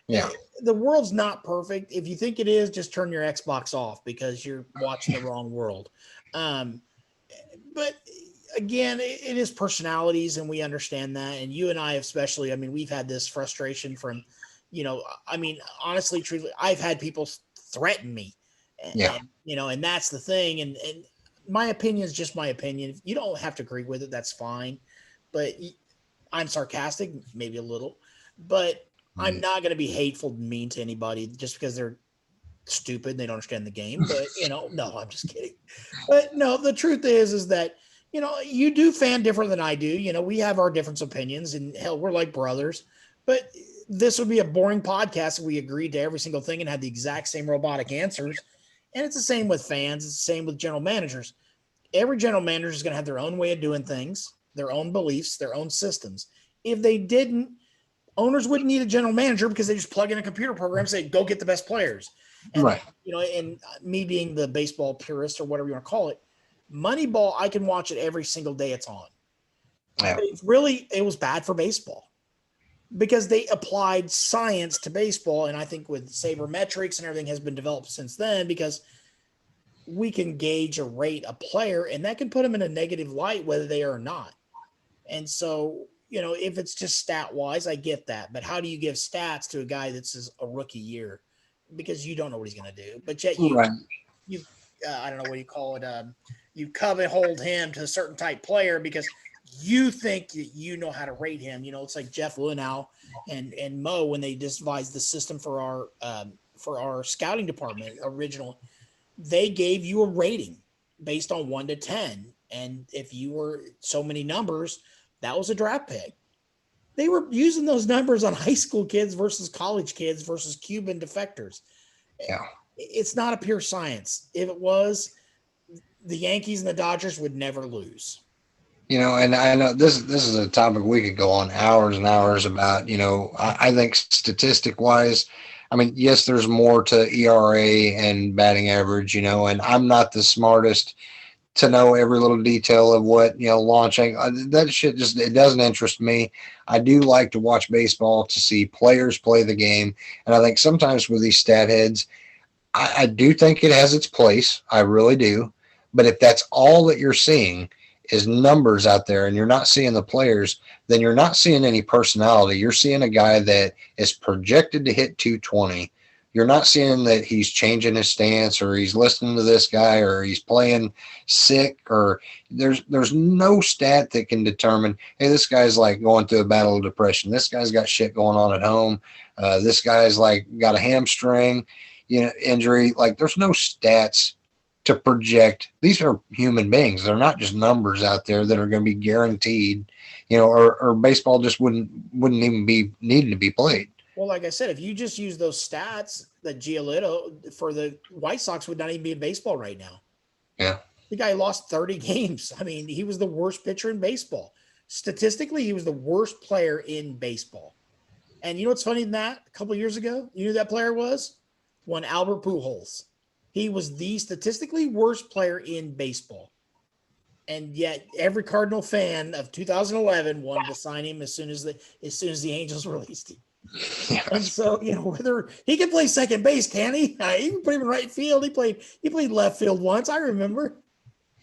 Yeah. The world's not perfect. If you think it is, just turn your Xbox off because you're watching the wrong world. But again, it is personalities, and we understand that. And you and I, especially, I mean, we've had this frustration from, honestly, truthfully, I've had people threaten me. And that's the thing. And my opinion is just my opinion. If you don't have to agree with it, that's fine. But I'm sarcastic, maybe a little, but I'm not going to be hateful and mean to anybody just because they're stupid and they don't understand the game. But, no, I'm just kidding. But no, the truth is that, you do fan different than I do. We have our different opinions, and hell, we're like brothers. But this would be a boring podcast if we agreed to every single thing and had the exact same robotic answers. And it's the same with fans. It's the same with general managers. Every general manager is going to have their own way of doing things, their own beliefs, their own systems. If they didn't, owners wouldn't need a general manager because they just plug in a computer program and say, go get the best players. And, right. And me being the baseball purist or whatever you want to call it, Moneyball, I can watch it every single day it's on. Yeah. But it was bad for baseball because they applied science to baseball. And I think with sabermetrics and everything has been developed since then, because we can gauge or rate a player, and that can put them in a negative light, whether they are or not. And so, if it's just stat wise, I get that. But how do you give stats to a guy that's a rookie year? Because you don't know what he's going to do. But yet you I don't know what you call it. You covet hold him to a certain type player because you think that you know how to rate him. It's like Jeff Luhnow and Mo when they devised the system for our scouting department original. They gave you a rating based on 1 to 10, and if you were so many numbers, that was a draft pick. They were using those numbers on high school kids versus college kids versus Cuban defectors. Yeah. It's not a pure science. If it was, the Yankees and the Dodgers would never lose. And I know this is a topic we could go on hours and hours about. I think statistic wise, I mean, yes, there's more to ERA and batting average, and I'm not the smartest to know every little detail of what, launching. That shit it doesn't interest me. I do like to watch baseball to see players play the game. And I think sometimes with these stat heads, I do think it has its place. I really do. But if that's all that you're seeing, is numbers out there and you're not seeing the players, then you're not seeing any personality. You're seeing a guy that is projected to hit 220. You're not seeing that he's changing his stance or he's listening to this guy or he's playing sick, or there's no stat that can determine, hey, this guy's like going through a battle of depression. This guy's got shit going on at home. This guy's like got a hamstring, injury. Like there's no stats to project. These are human beings. They're not just numbers out there that are going to be guaranteed, or baseball just wouldn't even be needing to be played. Well, like I said, if you just use those stats, that Giolito for the White Sox would not even be in baseball right now. Yeah. The guy lost 30 games. I mean, he was the worst pitcher in baseball. Statistically, he was the worst player in baseball. And you know what's funny than that? A couple of years ago, you knew who that player was? One Albert Pujols. He was the statistically worst player in baseball. And yet every Cardinal fan of 2011 wanted to sign him as soon as the Angels released him. Yes. And so, whether he can play second base, can he? He can put him in right field. He played left field once, I remember.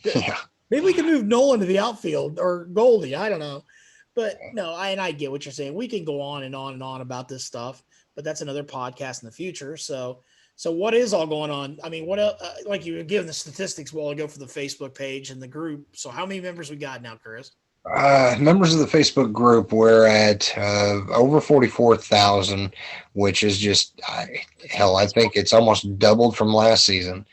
Yeah. Maybe we can move Nolan to the outfield or Goldie. I don't know. But no, I get what you're saying. We can go on and on and on about this stuff, but that's another podcast in the future. So what is all going on? I mean, what like you were giving the statistics a while ago for the Facebook page and the group. So how many members we got now, Chris? Members of the Facebook group, we're at over 44,000, which is just, I think it's almost doubled from last season,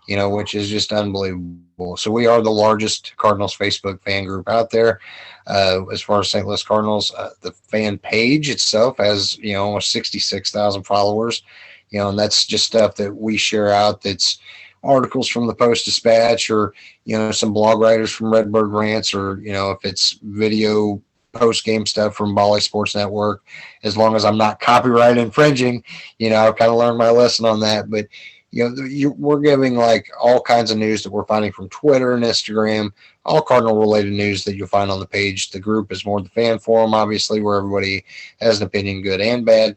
which is just unbelievable. So we are the largest Cardinals Facebook fan group out there. As far as St. Louis Cardinals, the fan page itself has, almost 66,000 followers, and that's just stuff that we share out. That's articles from the Post-Dispatch or, some blog writers from Redbird Rants, or, if it's video post-game stuff from Bally Sports Network, as long as I'm not copyright infringing, I've kind of learned my lesson on that. But, we're giving like all kinds of news that we're finding from Twitter and Instagram, all Cardinal related news that you'll find on the page. The group is more the fan forum, obviously, where everybody has an opinion, good and bad.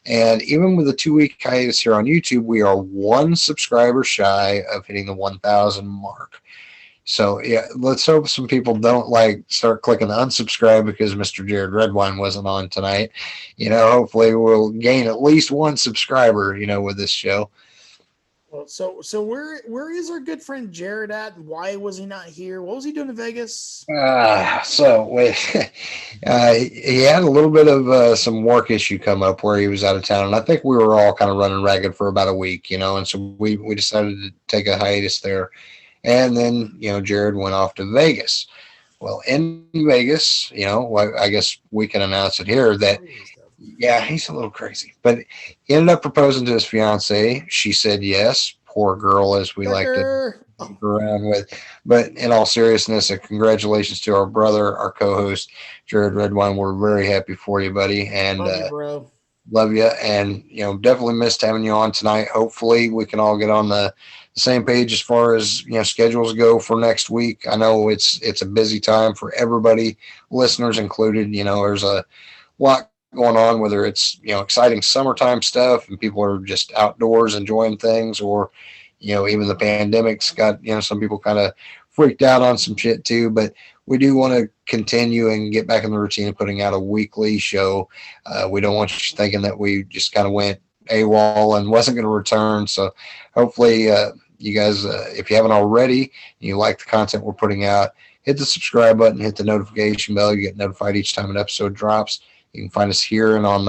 And even with a 2-week hiatus here on YouTube, we are one subscriber shy of hitting the 1,000 mark. So, yeah, let's hope some people don't start clicking the unsubscribe because Mr. Jarrad Redwine wasn't on tonight. Hopefully we'll gain at least one subscriber, with this show. Well, so where is our good friend Jarrad at, and why was he not here? What was he doing in Vegas? He had a little bit of some work issue come up where he was out of town, and I think we were all kind of running ragged for about a week, and so we decided to take a hiatus there, and then Jarrad went off to Vegas. Well, in Vegas, I guess we can announce it here that. Yeah, he's a little crazy, but he ended up proposing to his fiance. She said yes. Poor girl, as we like to joke around with. But in all seriousness, congratulations to our brother, our co-host, Jarrad Redwine. We're very happy for you, buddy, and love you, bro. Love you, and definitely missed having you on tonight. Hopefully, we can all get on the same page as far as schedules go for next week. I know it's a busy time for everybody, listeners included. There's a lot going on, whether it's exciting summertime stuff and people are just outdoors enjoying things, or even the pandemic's got some people kind of freaked out on some shit too. But we do want to continue and get back in the routine of putting out a weekly show. We don't want you thinking that we just kind of went AWOL and wasn't going to return. So hopefully you guys, if you haven't already and you like the content we're putting out, hit the subscribe button, hit the notification bell. You get notified each time an episode drops. You can find us here and on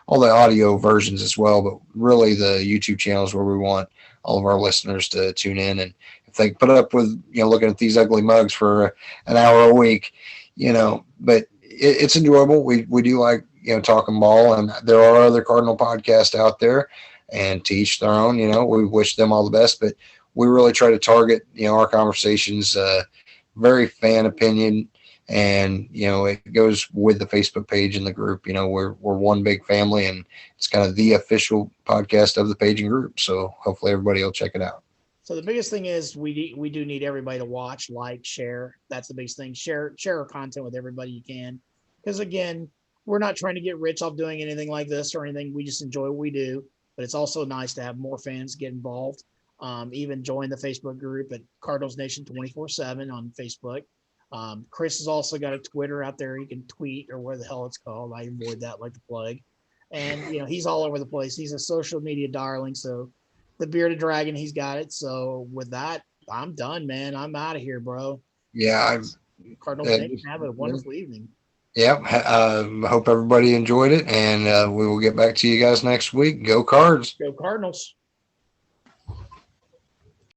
all the audio versions as well, but really the YouTube channel is where we want all of our listeners to tune in. And if they put up with, looking at these ugly mugs for an hour a week, but it's enjoyable. We do like, talking ball, and there are other Cardinal podcasts out there, and to each their own. We wish them all the best, but we really try to target, our conversations, very fan opinion. And, it goes with the Facebook page and the group. We're one big family, and it's kind of the official podcast of the page and group. So hopefully everybody will check it out. So the biggest thing is we do need everybody to watch, like, share. That's the biggest thing. Share our content with everybody you can. Because, again, we're not trying to get rich off doing anything like this or anything. We just enjoy what we do. But it's also nice to have more fans get involved. Even join the Facebook group at Cardinals Nation 24/7 on Facebook. Chris has also got a Twitter out there. He can tweet or where the hell it's called. I avoid that like the plague. And, he's all over the place. He's a social media darling. So the Bearded Dragon, he's got it. So with that, I'm done, man. I'm out of here, bro. Yeah. Cardinals Nation, have a wonderful evening. Yeah. Hope everybody enjoyed it. And we will get back to you guys next week. Go Cards. Go Cardinals.